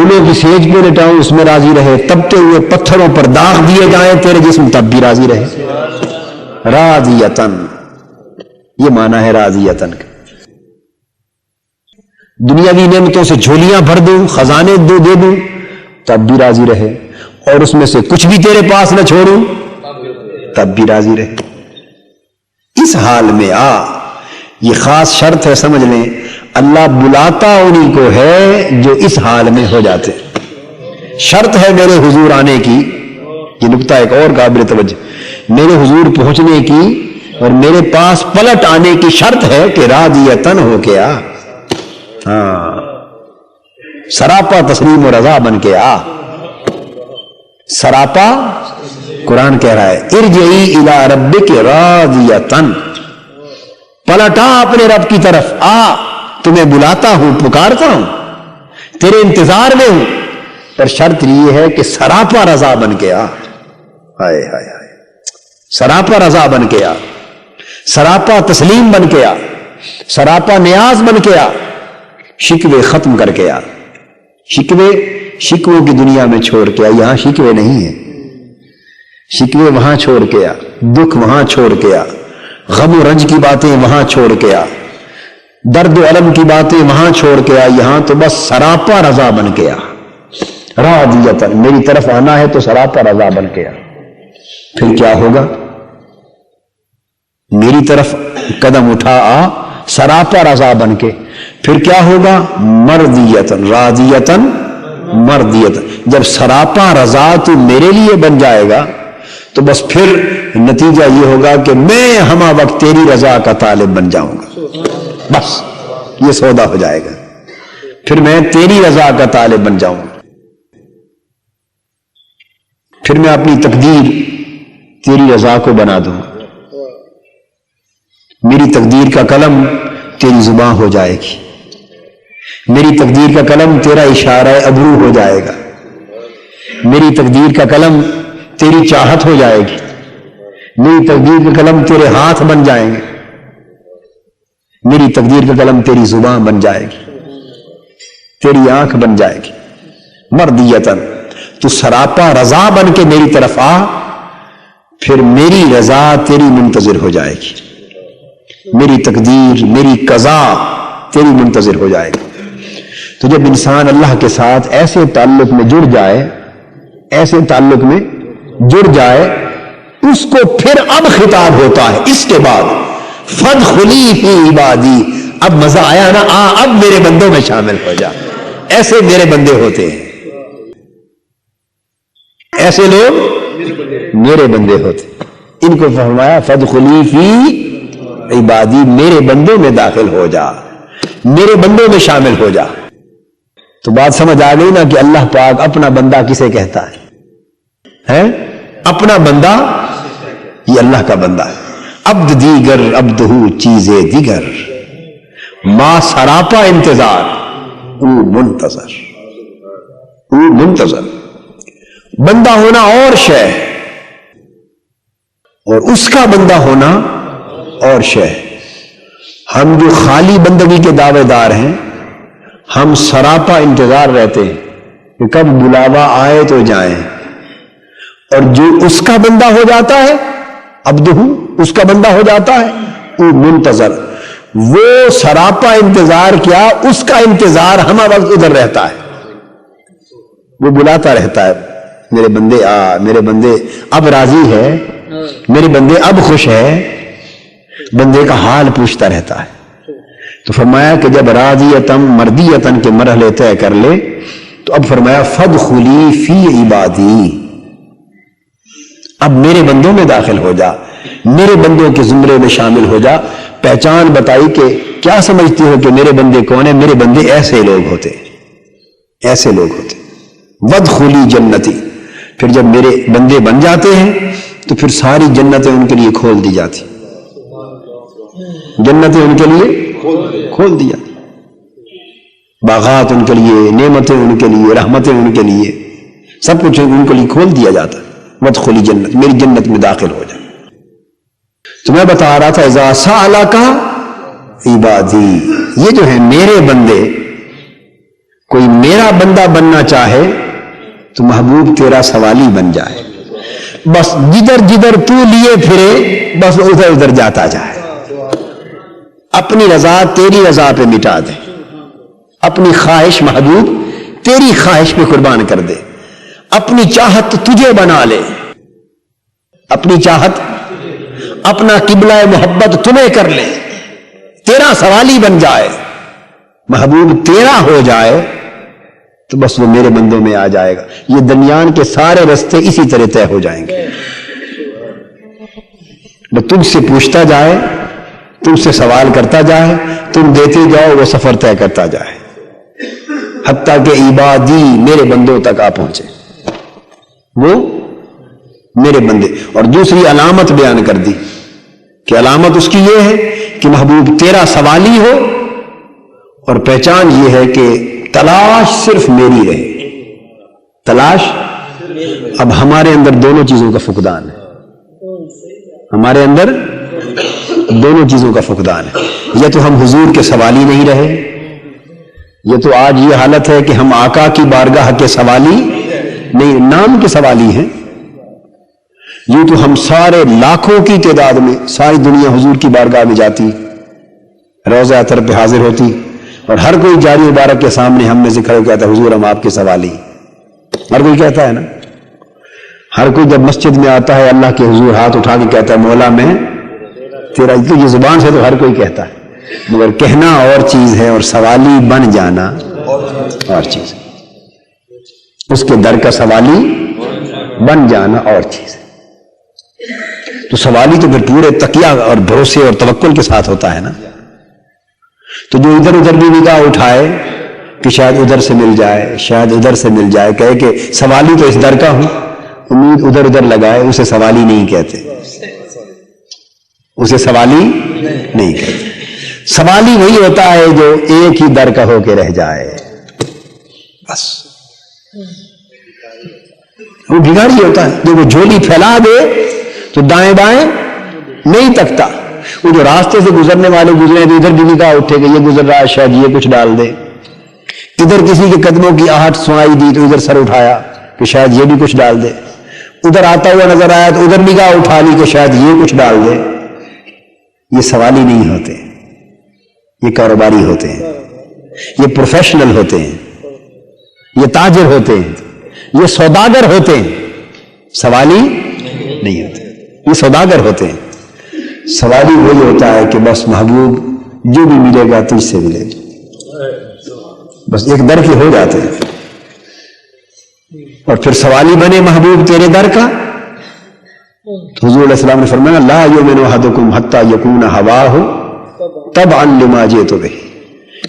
B: پھولوں کی سیج پہ لٹاؤں اس میں راضی رہے، تپتے ہوئے پتھروں پر داغ دیے جائیں تیرے جسم تب بھی راضی رہے۔ راضیتن، یہ معنی ہے راضیتن کا۔ دنیاوی نعمتوں سے جھولیاں بھر دوں، خزانے دے دوں تب بھی راضی رہے، اور اس میں سے کچھ بھی تیرے پاس نہ چھوڑوں تب بھی راضی رہے۔ اس حال میں یہ خاص شرط ہے، سمجھ لیں، اللہ بلاتا انہی کو ہے جو اس حال میں ہو جاتے۔ شرط ہے میرے حضور آنے کی، یہ نکتہ ایک اور قابل توجہ، میرے حضور پہنچنے کی اور میرے پاس پلٹ آنے کی شرط ہے کہ راضیتن ہو کے آ، سراپا تسلیم و رضا بن کے آ۔ سراپا قرآن کہہ رہا ہے ارجعی الی ربک راضیتن، پلٹا اپنے رب کی طرف، آ تمہیں بلاتا ہوں، پکارتا ہوں، تیرے انتظار میں ہوں، پر شرط یہ ہے کہ سراپا رضا بن کے آ۔ ہائے ہائے ہائے، سراپا رضا بن کے آ، سراپا تسلیم بن کے آ، سراپا نیاز بن کے آ، شکوے ختم کر کے آ۔ شکووں کی دنیا میں چھوڑ کے آ، یہاں شکوے نہیں ہیں، شکوے وہاں چھوڑ کے آ، دکھ وہاں چھوڑ کے آ، غم و رنج کی باتیں وہاں چھوڑ کے آ، درد و علم کی باتیں وہاں چھوڑ کے آ، یہاں تو بس سراپا رضا بن کے آ۔ راضیتن، میری طرف آنا ہے تو سراپا رضا بن کے آ۔ پھر کیا ہوگا؟ میری طرف قدم اٹھا آ سراپا رضا بن کے، پھر کیا ہوگا؟ مرضیتن، راضیتن مرضیتن۔ جب سراپا رضا تو میرے لیے بن جائے گا تو بس پھر نتیجہ یہ ہوگا کہ میں ہمہ وقت تیری رضا کا طالب بن جاؤں گا، بس یہ سودا ہو جائے گا، پھر میں تیری رضا کا طالب بن جاؤں گا، پھر میں اپنی تقدیر تیری رضا کو بنا دوں گا، میری تقدیر کا قلم تیری زبان ہو جائے گی، میری تقدیر کا قلم تیرا اشارہ ابرو ہو جائے گا، میری تقدیر کا قلم تیری چاہت ہو جائے گی، میری تقدیر کا قلم تیرے ہاتھ بن جائیں گے، میری تقدیر کا قلم تیری زبان بن جائے گی، تیری آنکھ بن جائے گی۔ مرضیتن، تو سراپا رضا بن کے میری طرف آ، پھر میری رضا تیری منتظر ہو جائے گی، میری تقدیر میری قضا تیری منتظر ہو جائے گی۔ تو جب انسان اللہ کے ساتھ ایسے تعلق میں جڑ جائے، ایسے تعلق میں جڑ جائے، اس کو پھر اب خطاب ہوتا ہے اس کے بعد فادخلی فی عبادی، اب مزہ آیا نا، اب میرے بندوں میں شامل ہو جا۔ ایسے میرے بندے ہوتے ہیں، ایسے لوگ میرے بندے ہوتے ہیں، ان کو فرمایا فادخلی فی عبادی، میرے بندوں میں داخل ہو جا، میرے بندوں میں شامل ہو جا۔ تو بات سمجھ آ گئی نا کہ اللہ پاک اپنا بندہ کسے کہتا ہے؟ اپنا بندہ یہ اللہ کا بندہ ہے۔ عبد دیگر عبدہ چیزیں دیگر، ما سراپا انتظار او منتظر، او منتظر۔ بندہ ہونا اور شے، اور اس کا بندہ ہونا اور شے۔ ہم جو خالی بندگی کے دعوے دار ہیں، ہم سراپا انتظار رہتے ہیں کہ کب بلاوا آئے تو جائیں، اور جو اس کا بندہ ہو جاتا ہے، عبدہ اس کا بندہ ہو جاتا ہے، وہ منتظر، وہ سراپا انتظار کیا، اس کا انتظار ہمہ وقت ادھر رہتا ہے، وہ بلاتا رہتا ہے، میرے بندے آ، میرے بندے اب راضی ہے، میرے بندے اب خوش ہے، بندے کا حال پوچھتا رہتا ہے۔ تو فرمایا کہ جب راضیتن مردیتن کے مرحلے طے کر لے تو اب فرمایا فادخلی فی عبادی، اب میرے بندوں میں داخل ہو جا، میرے بندوں کے زمرے میں شامل ہو جا۔ پہچان بتائی کہ کیا سمجھتی ہو کہ میرے بندے کون ہیں؟ میرے بندے ایسے لوگ ہوتے، ایسے لوگ ہوتے۔ وادخلی جنتی، پھر جب میرے بندے بن جاتے ہیں تو پھر ساری جنتیں ان کے لیے کھول دی جاتی، جنتیں ان کے لیے کھول دی جاتی، باغات ان کے لیے، نعمتیں ان کے لیے، رحمتیں ان کے لیے، سب کچھ ان کے لیے کھول دیا جاتا ہے۔ وادخلی جنت، میری جنت میں داخل ہو جائے۔ تو میں بتا رہا تھا اذا سألک عبادی، یہ جو ہے میرے بندے، کوئی میرا بندہ بننا چاہے تو محبوب تیرا سوالی بن جائے، بس جدھر جدھر تو لیے پھرے بس ادھر ادھر جاتا جائے، اپنی رضا تیری رضا پہ مٹا دے، اپنی خواہش محبوب تیری خواہش پہ قربان کر دے، اپنی چاہت تجھے بنا لے، اپنی چاہت اپنا قبلہ محبت تمہیں کر لے، تیرا سوالی بن جائے، محبوب تیرا ہو جائے تو بس وہ میرے بندوں میں آ جائے گا۔ یہ دنیان کے سارے رستے اسی طرح طے ہو جائیں گے، وہ تم سے پوچھتا جائے، تم سے سوال کرتا جائے، تم دیتے جاؤ، وہ سفر طے کرتا جائے، حتیٰ کہ عبادی میرے بندوں تک آ پہنچے، وہ میرے بندے۔ اور دوسری علامت بیان کر دی کہ علامت اس کی یہ ہے کہ محبوب تیرا سوالی ہو، اور پہچان یہ ہے کہ تلاش صرف میری رہے، تلاش۔ اب ہمارے اندر دونوں چیزوں کا فقدان ہے، ہمارے اندر دونوں چیزوں کا فقدان ہے، یا تو ہم حضور کے سوالی نہیں رہے، یہ تو آج یہ حالت ہے کہ ہم آقا کی بارگاہ کے سوالی نہیں، نام کے سوالی ہیں۔ یہ تو ہم سارے لاکھوں کی تعداد میں ساری دنیا حضور کی بارگاہ میں جاتی، روضہ اطہر پہ حاضر ہوتی، اور ہر کوئی جاری مبارک کے سامنے ہم میں سے کھڑے کہتا ہے حضور ہم آپ کے سوالی، ہر کوئی کہتا ہے نا، ہر کوئی جب مسجد میں آتا ہے اللہ کے حضور ہاتھ اٹھا کے کہتا ہے مولا میں تیرا، تو یہ زبان سے تو ہر کوئی کہتا ہے، مگر کہنا اور چیز ہے اور سوالی بن جانا اور چیز ہے، اس کے در کا سوالی بن جانا اور چیز ہے۔ تو سوالی تو پھر پورے تقیہ اور بھروسے اور توکل کے ساتھ ہوتا ہے نا، تو جو ادھر ادھر بھی نگاہ اٹھائے کہ شاید ادھر سے مل جائے، شاید ادھر سے مل جائے، کہے کہ سوالی تو اس در کا ہوں، امید ادھر ادھر لگائے، اسے سوالی نہیں کہتے، اسے سوالی نہیں کہتے۔ سوالی وہی ہوتا ہے جو ایک ہی در کا ہو کے رہ جائے، بس وہ بھگاڑی ہوتا ہے، جو وہ جھولی پھیلا دے تو دائیں بائیں نہیں تکتا، وہ جو راستے سے گزرنے والے گزرے تو ادھر بھی نگاہ اٹھے کہ یہ گزر رہا ہے شاید یہ کچھ ڈال دے، ادھر کسی کے قدموں کی آہٹ سنائی دی تو ادھر سر اٹھایا کہ شاید یہ بھی کچھ ڈال دے، ادھر آتا ہوا نظر آیا تو ادھر نگاہ اٹھا لی کہ شاید یہ کچھ ڈال دے۔ یہ سوالی نہیں ہوتے، یہ کاروباری ہوتے ہیں، یہ پروفیشنل ہوتے ہیں، یہ تاجر ہوتے ہیں، یہ سوداگر ہوتے ہیں، سوالی نہیں ہوتے، یہ سوداگر ہوتے ہیں۔ سوالی وہی ہوتا ہے کہ بس محبوب جو بھی ملے گا تجھ سے ملے گا، بس ایک در کے ہو جاتے ہیں، اور پھر سوالی بنے محبوب تیرے در کا، تو حضور علیہ السلام نے فرمایا لا یؤمن احدکم حتی یکون ہواہ تبعا لما جئت بہ،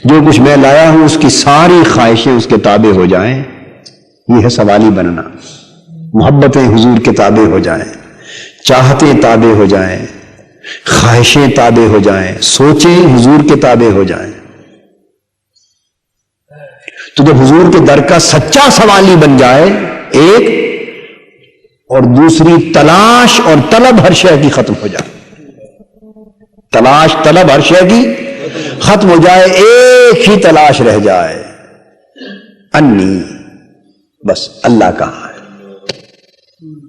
B: جو کچھ میں لایا ہوں اس کی ساری خواہشیں اس کے تابع ہو جائیں، یہ ہے سوالی بننا، محبتیں حضور کے تابع ہو جائیں، چاہتیں تابع ہو جائیں، خواہشیں تابع ہو جائیں، سوچیں حضور کے تابع ہو جائیں۔ تو جب حضور کے در کا سچا سوالی بن جائے ایک، اور دوسری تلاش اور طلب ہر شے کی ختم ہو جائے، تلاش طلب ہر شے کی ختم ہو جائے، ایک ہی تلاش رہ جائے، انی، بس اللہ کہاں ہے،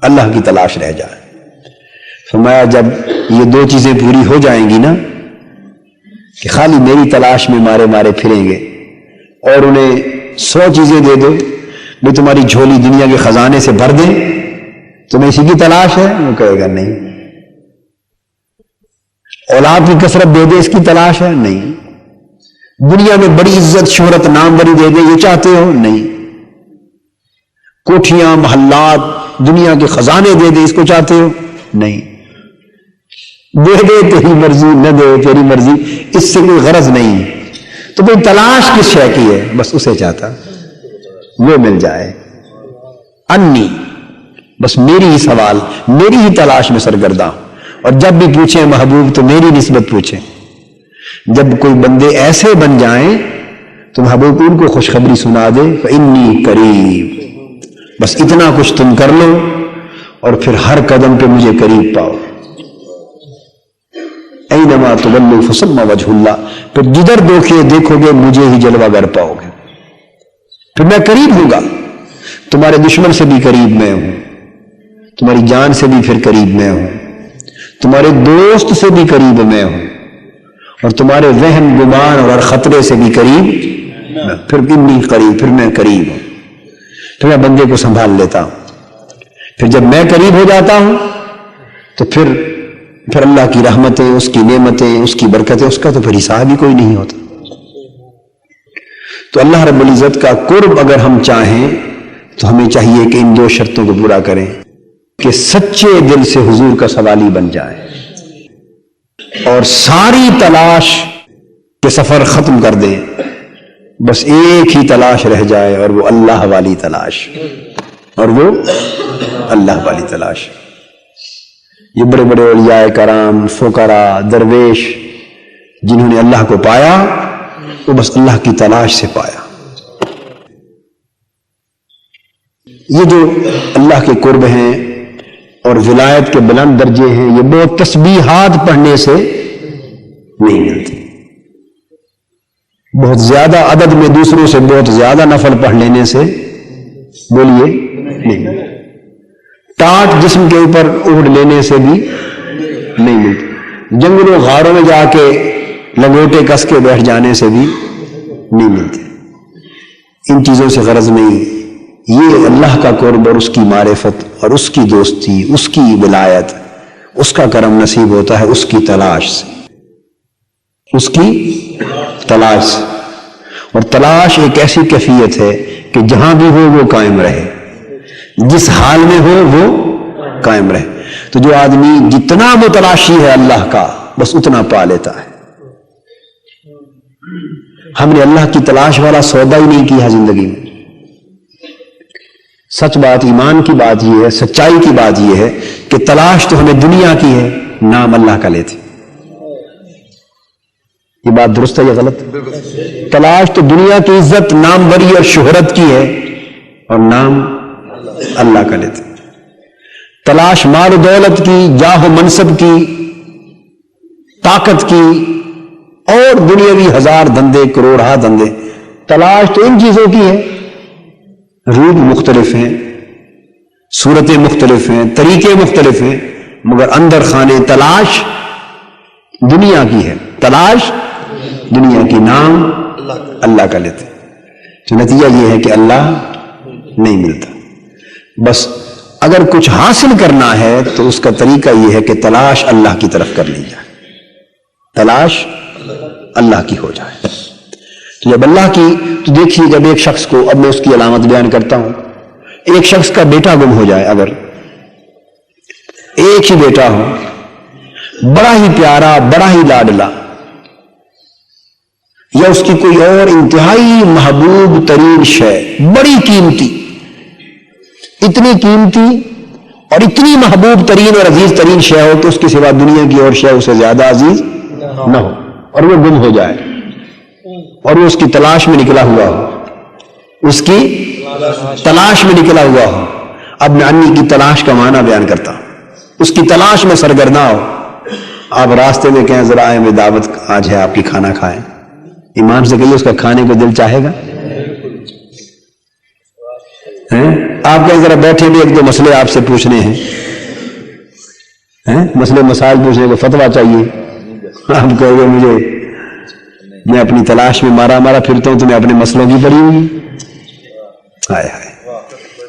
B: اللہ کی تلاش رہ جائے۔ فرمایا جب یہ دو چیزیں پوری ہو جائیں گی نا، کہ خالی میری تلاش میں مارے مارے پھریں گے اور انہیں 100 چیزیں دے دو بھی تمہاری جھولی دنیا کے خزانے سے بھر دیں، تمہیں اسی کی تلاش ہے، وہ کہے گا نہیں۔ اولاد کی کثرت دے دے اس کی تلاش ہے، نہیں۔ دنیا میں بڑی عزت شہرت نام بری دے دے یہ چاہتے ہو، نہیں۔ کوٹھیاں محلات دنیا کے خزانے دے دے اس کو چاہتے ہو، نہیں۔ دے دے تیری مرضی، نہ دے تیری مرضی، اس سے کوئی غرض نہیں۔ تو کوئی تلاش کس شے کی ہے، بس اسے چاہتا وہ مل جائے، انی، بس میری ہی سوال، میری ہی تلاش میں سرگرداں ہوں، اور جب بھی پوچھیں محبوب تو میری نسبت پوچھیں۔ جب کوئی بندے ایسے بن جائیں تو محبوب ان کو خوشخبری سنا دے، فإنی قریب، بس اتنا کچھ تم کر لو اور پھر ہر قدم پہ مجھے قریب پاؤ۔ اینما تولوا فثم وجہ اللہ، پھر جدھر دیکھو گے مجھے ہی جلوہ گر پاؤ گے۔ پھر میں قریب ہوں گا، تمہارے دشمن سے بھی قریب میں ہوں، تمہاری جان سے بھی پھر قریب میں ہوں، تمہارے دوست سے بھی قریب میں ہوں، اور تمہارے وہم گمان اور خطرے سے بھی قریب، پھر اتنی قریب، پھر میں قریب ہوں، پھر میں بندے کو سنبھال لیتا ہوں۔ پھر جب میں قریب ہو جاتا ہوں تو پھر اللہ کی رحمتیں، اس کی نعمتیں، اس کی برکتیں، اس کا تو پھر حساب ہی کوئی نہیں ہوتا۔ تو اللہ رب العزت کا قرب اگر ہم چاہیں تو ہمیں چاہیے کہ ان دو شرطوں کو پورا کریں کہ سچے دل سے حضور کا سوالی بن جائے اور ساری تلاش کے سفر ختم کر دیں، بس ایک ہی تلاش رہ جائے اور وہ اللہ والی تلاش، اور وہ اللہ والی تلاش۔ یہ بڑے بڑے اولیاء کرام، فقراء، درویش جنہوں نے اللہ کو پایا وہ بس اللہ کی تلاش سے پایا۔ یہ جو اللہ کے قرب ہیں اور ولایت کے بلند درجے ہیں، یہ بہت تسبیحات پڑھنے سے نہیں ملتے، بہت زیادہ عدد میں دوسروں سے بہت زیادہ نفل پڑھ لینے سے بولیے نہیں ملتے، ٹاٹ جسم کے اوپر اوڑھ لینے سے بھی نہیں ملتے، جنگلوں غاروں میں جا کے لنگوٹے کس کے بیٹھ جانے سے بھی نہیں ملتے۔ ان چیزوں سے غرض نہیں، یہ اللہ کا قرب اور اس کی معرفت اور اس کی دوستی، اس کی ولایت، اس کا کرم نصیب ہوتا ہے اس کی تلاش سے، اس کی تلاش سے۔ اور تلاش ایک ایسی کیفیت ہے کہ جہاں بھی ہو وہ قائم رہے، جس حال میں ہو وہ قائم رہے۔ تو جو آدمی جتنا متلاشی ہے اللہ کا بس اتنا پا لیتا ہے۔ ہم نے اللہ کی تلاش والا سودا ہی نہیں کیا زندگی میں۔ سچ بات، ایمان کی بات یہ ہے، سچائی کی بات یہ ہے کہ تلاش تو ہمیں دنیا کی ہے، نام اللہ کا لیتے۔ یہ بات درست ہے یا غلط؟ تلاش تو دنیا کی عزت، ناموری اور شہرت کی ہے، اور نام اللہ کا لیتے۔ تلاش مال و دولت کی، جاہ و منصب کی، طاقت کی، اور دنیاوی ہزار دندے، کروڑہ دندے، تلاش تو ان چیزوں کی ہے۔ روپ مختلف ہیں، صورتیں مختلف ہیں، طریقے مختلف ہیں، مگر اندر خانے تلاش دنیا کی ہے، تلاش دنیا کی، نام اللہ کا لیتے۔ تو نتیجہ یہ ہے کہ اللہ نہیں ملتا۔ بس اگر کچھ حاصل کرنا ہے تو اس کا طریقہ یہ ہے کہ تلاش اللہ کی طرف کر لی جائے، تلاش اللہ کی ہو جائے۔ تو جب اللہ کی، تو دیکھیے جب ایک شخص کو، اب میں اس کی علامت بیان کرتا ہوں، ایک شخص کا بیٹا گم ہو جائے، اگر ایک ہی بیٹا ہو، بڑا ہی پیارا، بڑا ہی لاڈلا، یا اس کی کوئی اور انتہائی محبوب ترین شے، بڑی قیمتی، اتنی قیمتی اور اتنی محبوب ترین اور عزیز ترین شے ہو کہ اس کے سوا دنیا کی اور شے اسے زیادہ عزیز نہ ہو، اور وہ گم ہو جائے، اور وہ اس کی تلاش میں نکلا ہوا ہو، اس کی تلاش میں نکلا ہوا ہو۔ اب میں انی کی تلاش کا معنی بیان کرتا ہوں، اس کی تلاش میں سرگرداں ہو، آپ راستے میں کہیں ذرا آئے، میں دعوت آج ہے آپ کی، کھانا کھائیں، ایمان سے کہیے اس کا کھانے کو دل چاہے گا؟ آپ کہیں ذرا بیٹھے بھی، ایک دو مسئلے آپ سے پوچھنے ہیں، مسئلے مسائل پوچھنے کو فتویٰ چاہیے، آپ کہو گے مجھے، میں اپنی تلاش میں مارا پھرتا ہوں، تو میں اپنے مسئلوں کی پڑی ہوئی، ہائے ہائے،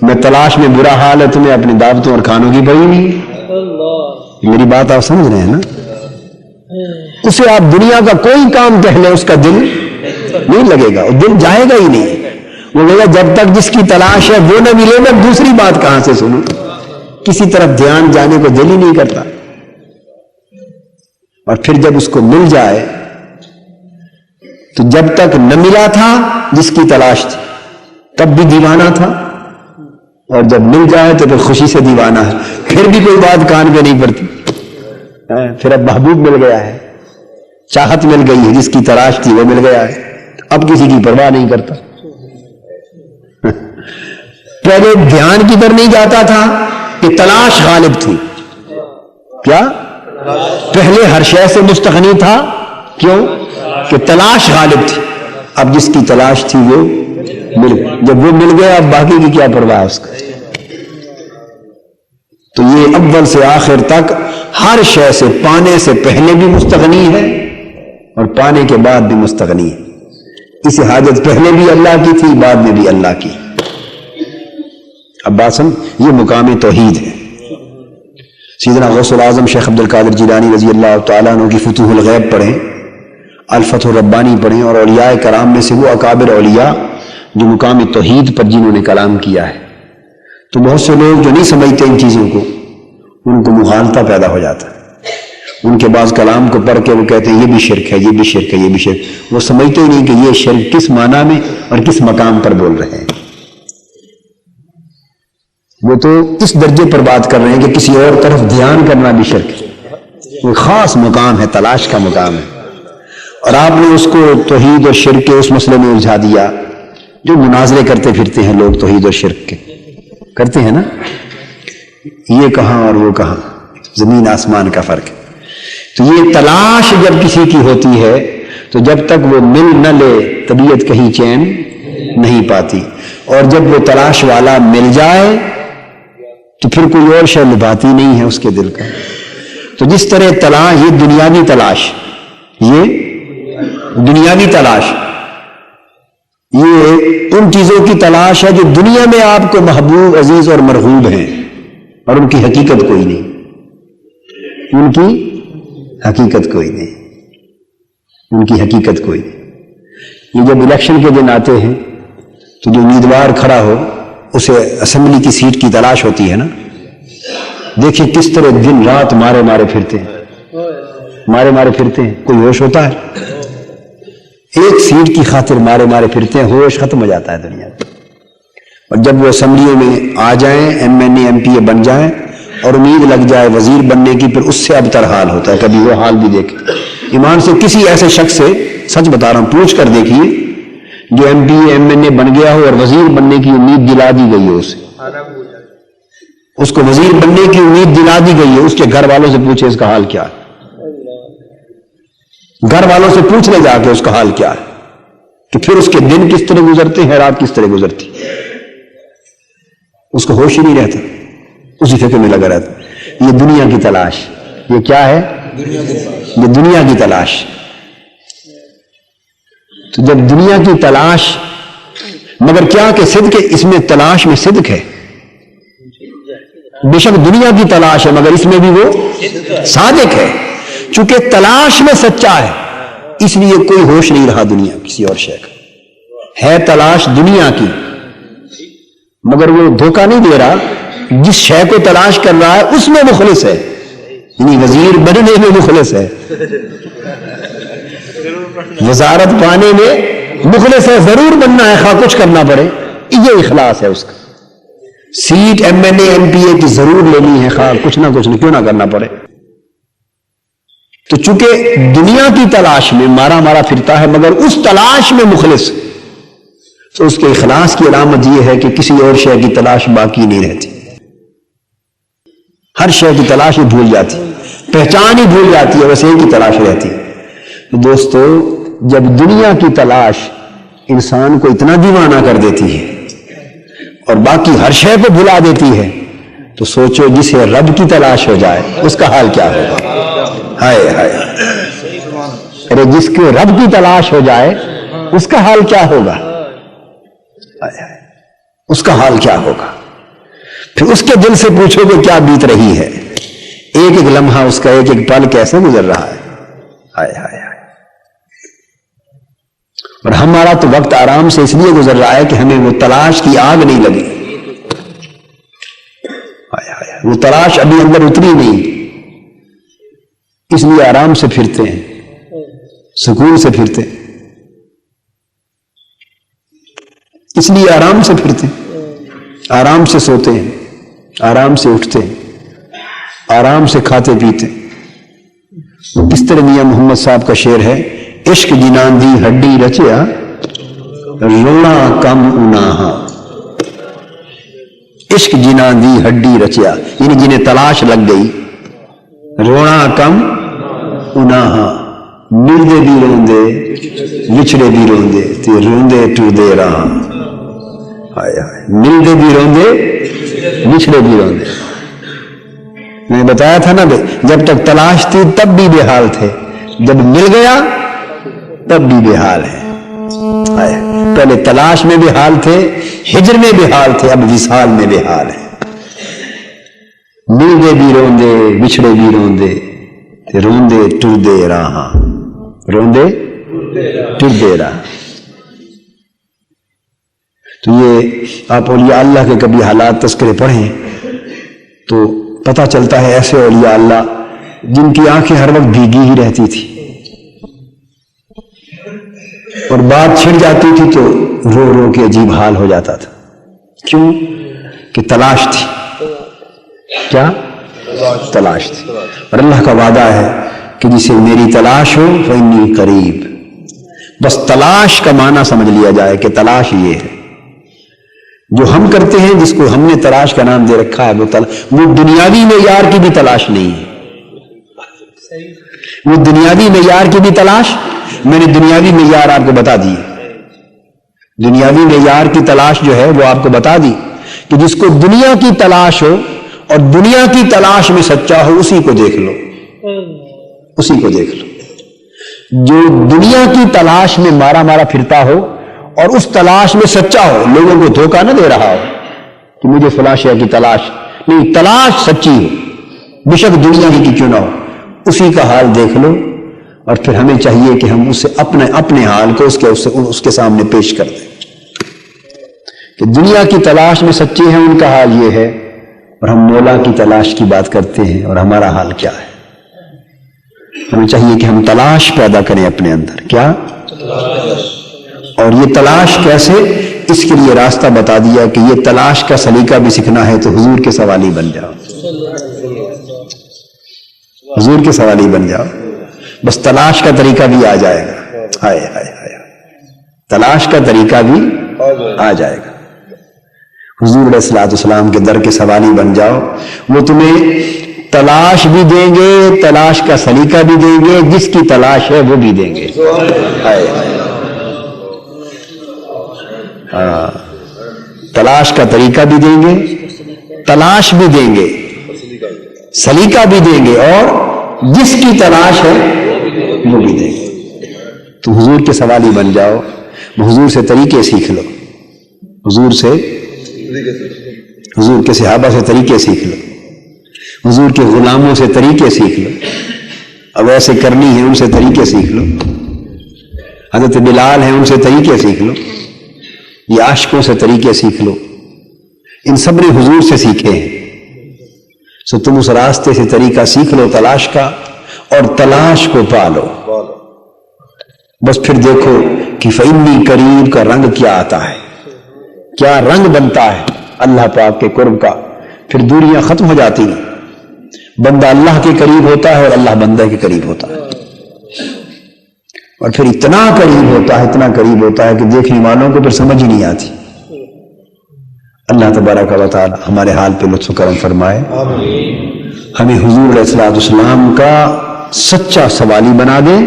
B: میں تلاش میں برا حال ہے، تمہیں اپنی دعوتوں اور کھانوں کی پڑی ہوئی۔ میری بات آپ سمجھ رہے ہیں نا؟ اسے آپ دنیا کا کوئی کام کہہ لیں، اس کا دل نہیں لگے گا، دل جائے گا ہی نہیں، وہ کہے گا جب تک جس کی تلاش ہے وہ نہ ملے، میں دوسری بات کہاں سے سنوں، کسی طرف دھیان جانے کو دل ہی نہیں کرتا۔ اور پھر جب اس کو مل جائے تو جب تک نہ ملا تھا جس کی تلاش تھی تب بھی دیوانہ تھا، اور جب مل جائے تو پھر خوشی سے دیوانہ ہے، پھر بھی کوئی بات کان پہ نہیں پڑتی، پھر اب محبوب مل گیا ہے، چاہت مل گئی ہے، جس کی تلاش تھی وہ مل گیا ہے، اب کسی کی پرواہ نہیں کرتا۔ پہلے دھیان کی طرف نہیں جاتا تھا کہ تلاش غالب تھی، کیا پہلے ہر شے سے مستغنی تھا، کیوں کہ تلاش غالب تھی، اب جس کی تلاش تھی وہ جب وہ مل گیا اب باقی کی کیا پرواہ اس کا. تو یہ اول سے آخر تک ہر شے سے پانے سے پہلے بھی مستغنی ہے اور پانے کے بعد بھی مستغنی ہے. اس حاجت پہلے بھی اللہ کی تھی، بعد میں بھی اللہ کی. اب بات سمجھ، یہ مقام توحید ہے. سیدنا غوث الاعظم شیخ عبد القادر جیلانی رضی اللہ تعالیٰ عنہ کی فتوح الغیب پڑھیں، الفتح الربانی پڑھیں، اور اولیاء کرام میں سے وہ اکابر اولیاء جو مقام توحید پر جنہوں نے کلام کیا ہے. تو بہت سے لوگ جو نہیں سمجھتے ان چیزوں کو، ان کو مغالطہ پیدا ہو جاتا ہے. ان کے بعض کلام کو پڑھ کے وہ کہتے ہیں یہ بھی شرک ہے، یہ بھی شرک ہے، یہ بھی شرک. وہ سمجھتے ہی نہیں کہ یہ شرک کس معنی میں اور کس مقام پر بول رہے ہیں. وہ تو اس درجے پر بات کر رہے ہیں کہ کسی اور طرف دھیان کرنا بھی شرک ہے. وہ خاص مقام ہے، تلاش کا مقام ہے، اور آپ نے اس کو توحید اور شرک کے اس مسئلے میں الجھا دیا. جو مناظرے کرتے پھرتے ہیں لوگ توحید اور شرک کے کرتے ہیں نا، یہ کہاں اور وہ کہاں، زمین آسمان کا فرق ہے. تو یہ تلاش جب کسی کی ہوتی ہے تو جب تک وہ مل نہ لے طبیعت کہیں چین نہیں پاتی، اور جب وہ تلاش والا مل جائے تو پھر کوئی اور شے لبھاتی نہیں ہے اس کے دل کا. تو جس طرح تلاش، یہ دنیاوی تلاش، یہ دنیاوی تلاش، یہ ان چیزوں کی تلاش ہے جو دنیا میں آپ کو محبوب، عزیز اور مرغوب ہیں، اور ان کی حقیقت کوئی نہیں. ان کی حقیقت کوئی نہیں، ان کی حقیقت کوئی نہیں. یہ جب الیکشن کے دن آتے ہیں تو جو امیدوار کھڑا ہو اسے اسمبلی کی سیٹ کی تلاش ہوتی ہے نا. دیکھیں کس طرح دن رات مارے مارے پھرتے ہیں. کوئی ہوش ہوتا ہے؟ ایک سیٹ کی خاطر مارے مارے پھرتے ہیں، ہوش ختم ہو جاتا ہے دنیا میں. اور جب وہ اسمبلیوں میں آ جائیں، M N A M P A بن جائیں اور امید لگ جائے وزیر بننے کی، پھر اس سے ابتر حال ہوتا ہے. کبھی وہ حال بھی دیکھیں. ایمان سے کسی ایسے شخص سے، سچ بتا رہا ہوں، پوچھ کر دیکھیے جو ایم پی ایم این اے بن گیا ہو اور وزیر بننے کی امید دلا دی گئی ہو اسے، اس کو وزیر بننے کی امید دلا دی گئی ہے، اس کے گھر والوں سے پوچھے اس کا حال کیا ہے. گھر والوں سے پوچھ لے جا کے اس کا حال کیا ہے، کہ پھر اس کے دن کس طرح گزرتے ہیں، رات کس طرح گزرتی. اس کو ہوش ہی نہیں رہتا، اسی فکر میں لگا رہتا. یہ دنیا کی تلاش، یہ کیا ہے؟ یہ دنیا کی تلاش. تو جب دنیا کی تلاش، مگر کیا کہ صدق، اس میں تلاش میں صدق ہے. بے شک دنیا کی تلاش ہے مگر اس میں بھی وہ صادق ہے. چونکہ تلاش میں سچا ہے اس لیے کوئی ہوش نہیں رہا دنیا کسی اور شے کا. ہے تلاش دنیا کی مگر وہ دھوکہ نہیں دے رہا. جس شے کو تلاش کر رہا ہے اس میں مخلص ہے، یعنی وزیر بننے میں مخلص ہے، وزارت پانے میں مخلص ہے، ضرور بننا ہے خواہ کچھ کرنا پڑے. یہ اخلاص ہے اس کا. Seat M N A M P A کی ضرور لینی ہے خواہ کچھ نہ کیوں نہ کرنا پڑے. تو چونکہ دنیا کی تلاش میں مارا پھرتا ہے مگر اس تلاش میں مخلص، تو اس کے اخلاص کی علامت یہ ہے کہ کسی اور شے کی تلاش باقی نہیں رہتی. ہر شے کی تلاش ہی بھول جاتی، پہچان ہی بھول جاتی ہے، بس ایک ہی تلاش رہتی. دوستو جب دنیا کی تلاش انسان کو اتنا دیوانہ کر دیتی ہے اور باقی ہر شے کو بھلا دیتی ہے، تو سوچو جسے رب کی تلاش ہو جائے اس کا حال کیا ہوگا. ہائے ہائے، ارے جس کو رب کی تلاش ہو جائے اس کا حال کیا ہوگا. اس کا حال کیا ہوگا. پھر اس کے دل سے پوچھو کہ کیا بیت رہی ہے، ایک ایک لمحہ اس کا، ایک ایک پل کیسے گزر رہا ہے. ہائے ہائے ہائے. اور ہمارا تو وقت آرام سے اس لیے گزر رہا ہے کہ ہمیں وہ تلاش کی آگ نہیں لگی. وہ تلاش ابھی اندر اتری نہیں، اس لیے آرام سے پھرتے ہیں، سکون سے پھرتے ہیں، اس لیے آرام سے پھرتے ہیں، آرام سے سوتے ہیں، آرام سے اٹھتے ہیں، آرام سے کھاتے پیتے. کس طرح میاں محمد صاحب کا شعر ہے، عشق جنان دی ہڈی رچیا رونا کم اناہا. عشق جنان دی ہڈی رچیا، یعنی جنہیں تلاش لگ گئی، رونا کم اناہا، ملدے بھی روندے وچھڑے بھی روندے تے روندے ٹردے رہا. ہائے ہائے، ملتے بھی روندے بچھڑے بھی روندے. میں نے بتایا تھا نا، جب تک تلاش تھی تب بھی بے حال تھے، جب مل گیا تب بھی بے حال ہے. پہلے تلاش میں بے حال تھے، ہجر میں بے حال تھے، اب وصال میں بے حال ہے. ملدے بھی روندے بچھڑے بھی روندے، روندے ٹردے راہاں، روندے ٹردے راہ. تو یہ آپ اولیاء اللہ کے کبھی حالات تذکرے پڑھیں تو پتہ چلتا ہے ایسے اولیاء اللہ جن کی آنکھیں ہر وقت بھیگی ہی رہتی تھی، اور بات چھڑ جاتی تھی تو رو رو کے عجیب حال ہو جاتا تھا. کیوں؟ کہ تلاش تھی. کیا تلاش تھی. اور اللہ کا وعدہ ہے کہ جسے میری تلاش ہو فإنی قریب. بس تلاش کا معنی سمجھ لیا جائے کہ تلاش یہ ہے جو ہم کرتے ہیں، جس کو ہم نے تلاش کا نام دے رکھا ہے. وہ دنیاوی معیار کی بھی تلاش نہیں ہے. وہ دنیاوی معیار کی بھی تلاش، میں نے دنیاوی معیار آپ کو بتا دی. دنیاوی معیار کی تلاش جو ہے وہ آپ کو بتا دی کہ جس کو دنیا کی تلاش ہو اور دنیا کی تلاش میں سچا ہو، اسی کو دیکھ لو، اسی کو دیکھ لو. جو دنیا کی تلاش میں مارا مارا پھرتا ہو اور اس تلاش میں سچا ہو، لوگوں کو دھوکہ نہ دے رہا ہو کہ مجھے فلاں شے کی تلاش نہیں، تلاش سچی ہو بے شک دنیا کی کیوں نہ ہو، اسی کا حال دیکھ لو. اور پھر ہمیں چاہیے کہ ہم اسے اپنے حال کو اس کے سامنے پیش کر دیں کہ دنیا کی تلاش میں سچے ہیں، ان کا حال یہ ہے، اور ہم مولا کی تلاش کی بات کرتے ہیں اور ہمارا حال کیا ہے. ہمیں چاہیے کہ ہم تلاش پیدا کریں اپنے اندر. کیا؟ اور یہ تلاش کیسے؟ اس کے لیے راستہ بتا دیا کہ یہ تلاش کا سلیقہ بھی سیکھنا ہے تو حضور کے سوالی بن جاؤ. حضور کے سوالی بن جاؤ، بس تلاش کا طریقہ بھی آ جائے گا. ہائے ہائے ہائے، تلاش کا طریقہ بھی آ جائے گا. حضور علیہ الصلوۃ والسلام کے در کے سوالی بن جاؤ، وہ تمہیں تلاش بھی دیں گے، تلاش کا سلیقہ بھی دیں گے، جس کی تلاش ہے وہ بھی دیں گے. ہائے ہائے، ہاں، تلاش کا طریقہ بھی دیں گے، تلاش بھی دیں گے، سلیقہ بھی دیں گے، اور جس کی تلاش ہے وہ بھی دیں گے. تو حضور کے سوالی بن جاؤ، حضور سے طریقے سیکھ لو، حضور کے صحابہ سے طریقے سیکھ لو، حضور کے غلاموں سے طریقے سیکھ لو. اب ایسے کرنی ہے ان سے طریقے سیکھ لو. حضرت بلال ہیں، ان سے طریقے سیکھ لو. یہ عاشقوں سے طریقے سیکھ لو. ان سب نے حضور سے سیکھے ہیں. سو تم اس راستے سے طریقہ سیکھ لو تلاش کا، اور تلاش کو پالو. بس پھر دیکھو کہ فإنی قریب کا رنگ کیا آتا ہے، کیا رنگ بنتا ہے اللہ پاک کے قرب کا. پھر دوریاں ختم ہو جاتی ہیں. بندہ اللہ کے قریب ہوتا ہے اور اللہ بندہ کے قریب ہوتا ہے، اور پھر اتنا قریب ہوتا ہے، اتنا قریب ہوتا ہے کہ دیکھنے والوں کو پھر سمجھ ہی نہیں آتی. اللہ تبارک و تعالی ہمارے حال پہ لطف و کرم فرمائے. ہمیں حضور علیہ الصلوۃ والسلام کا سچا سوالی بنا دے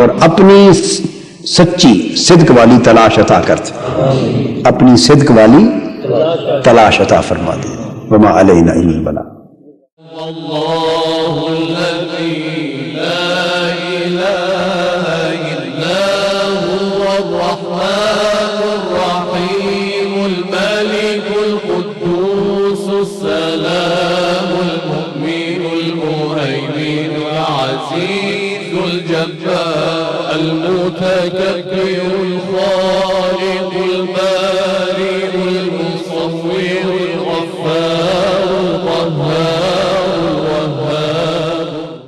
B: اور اپنی سچی صدق والی تلاش عطا کر دے. اپنی صدق والی تلاش عطا فرما دے. وما علینا الا البلاغ.
A: اللہ الذی لا الہ الا هو الرحمن الرحیم الملک القدوس السلام المؤمن المهيمن العزیز الجبار المتکبر الخالق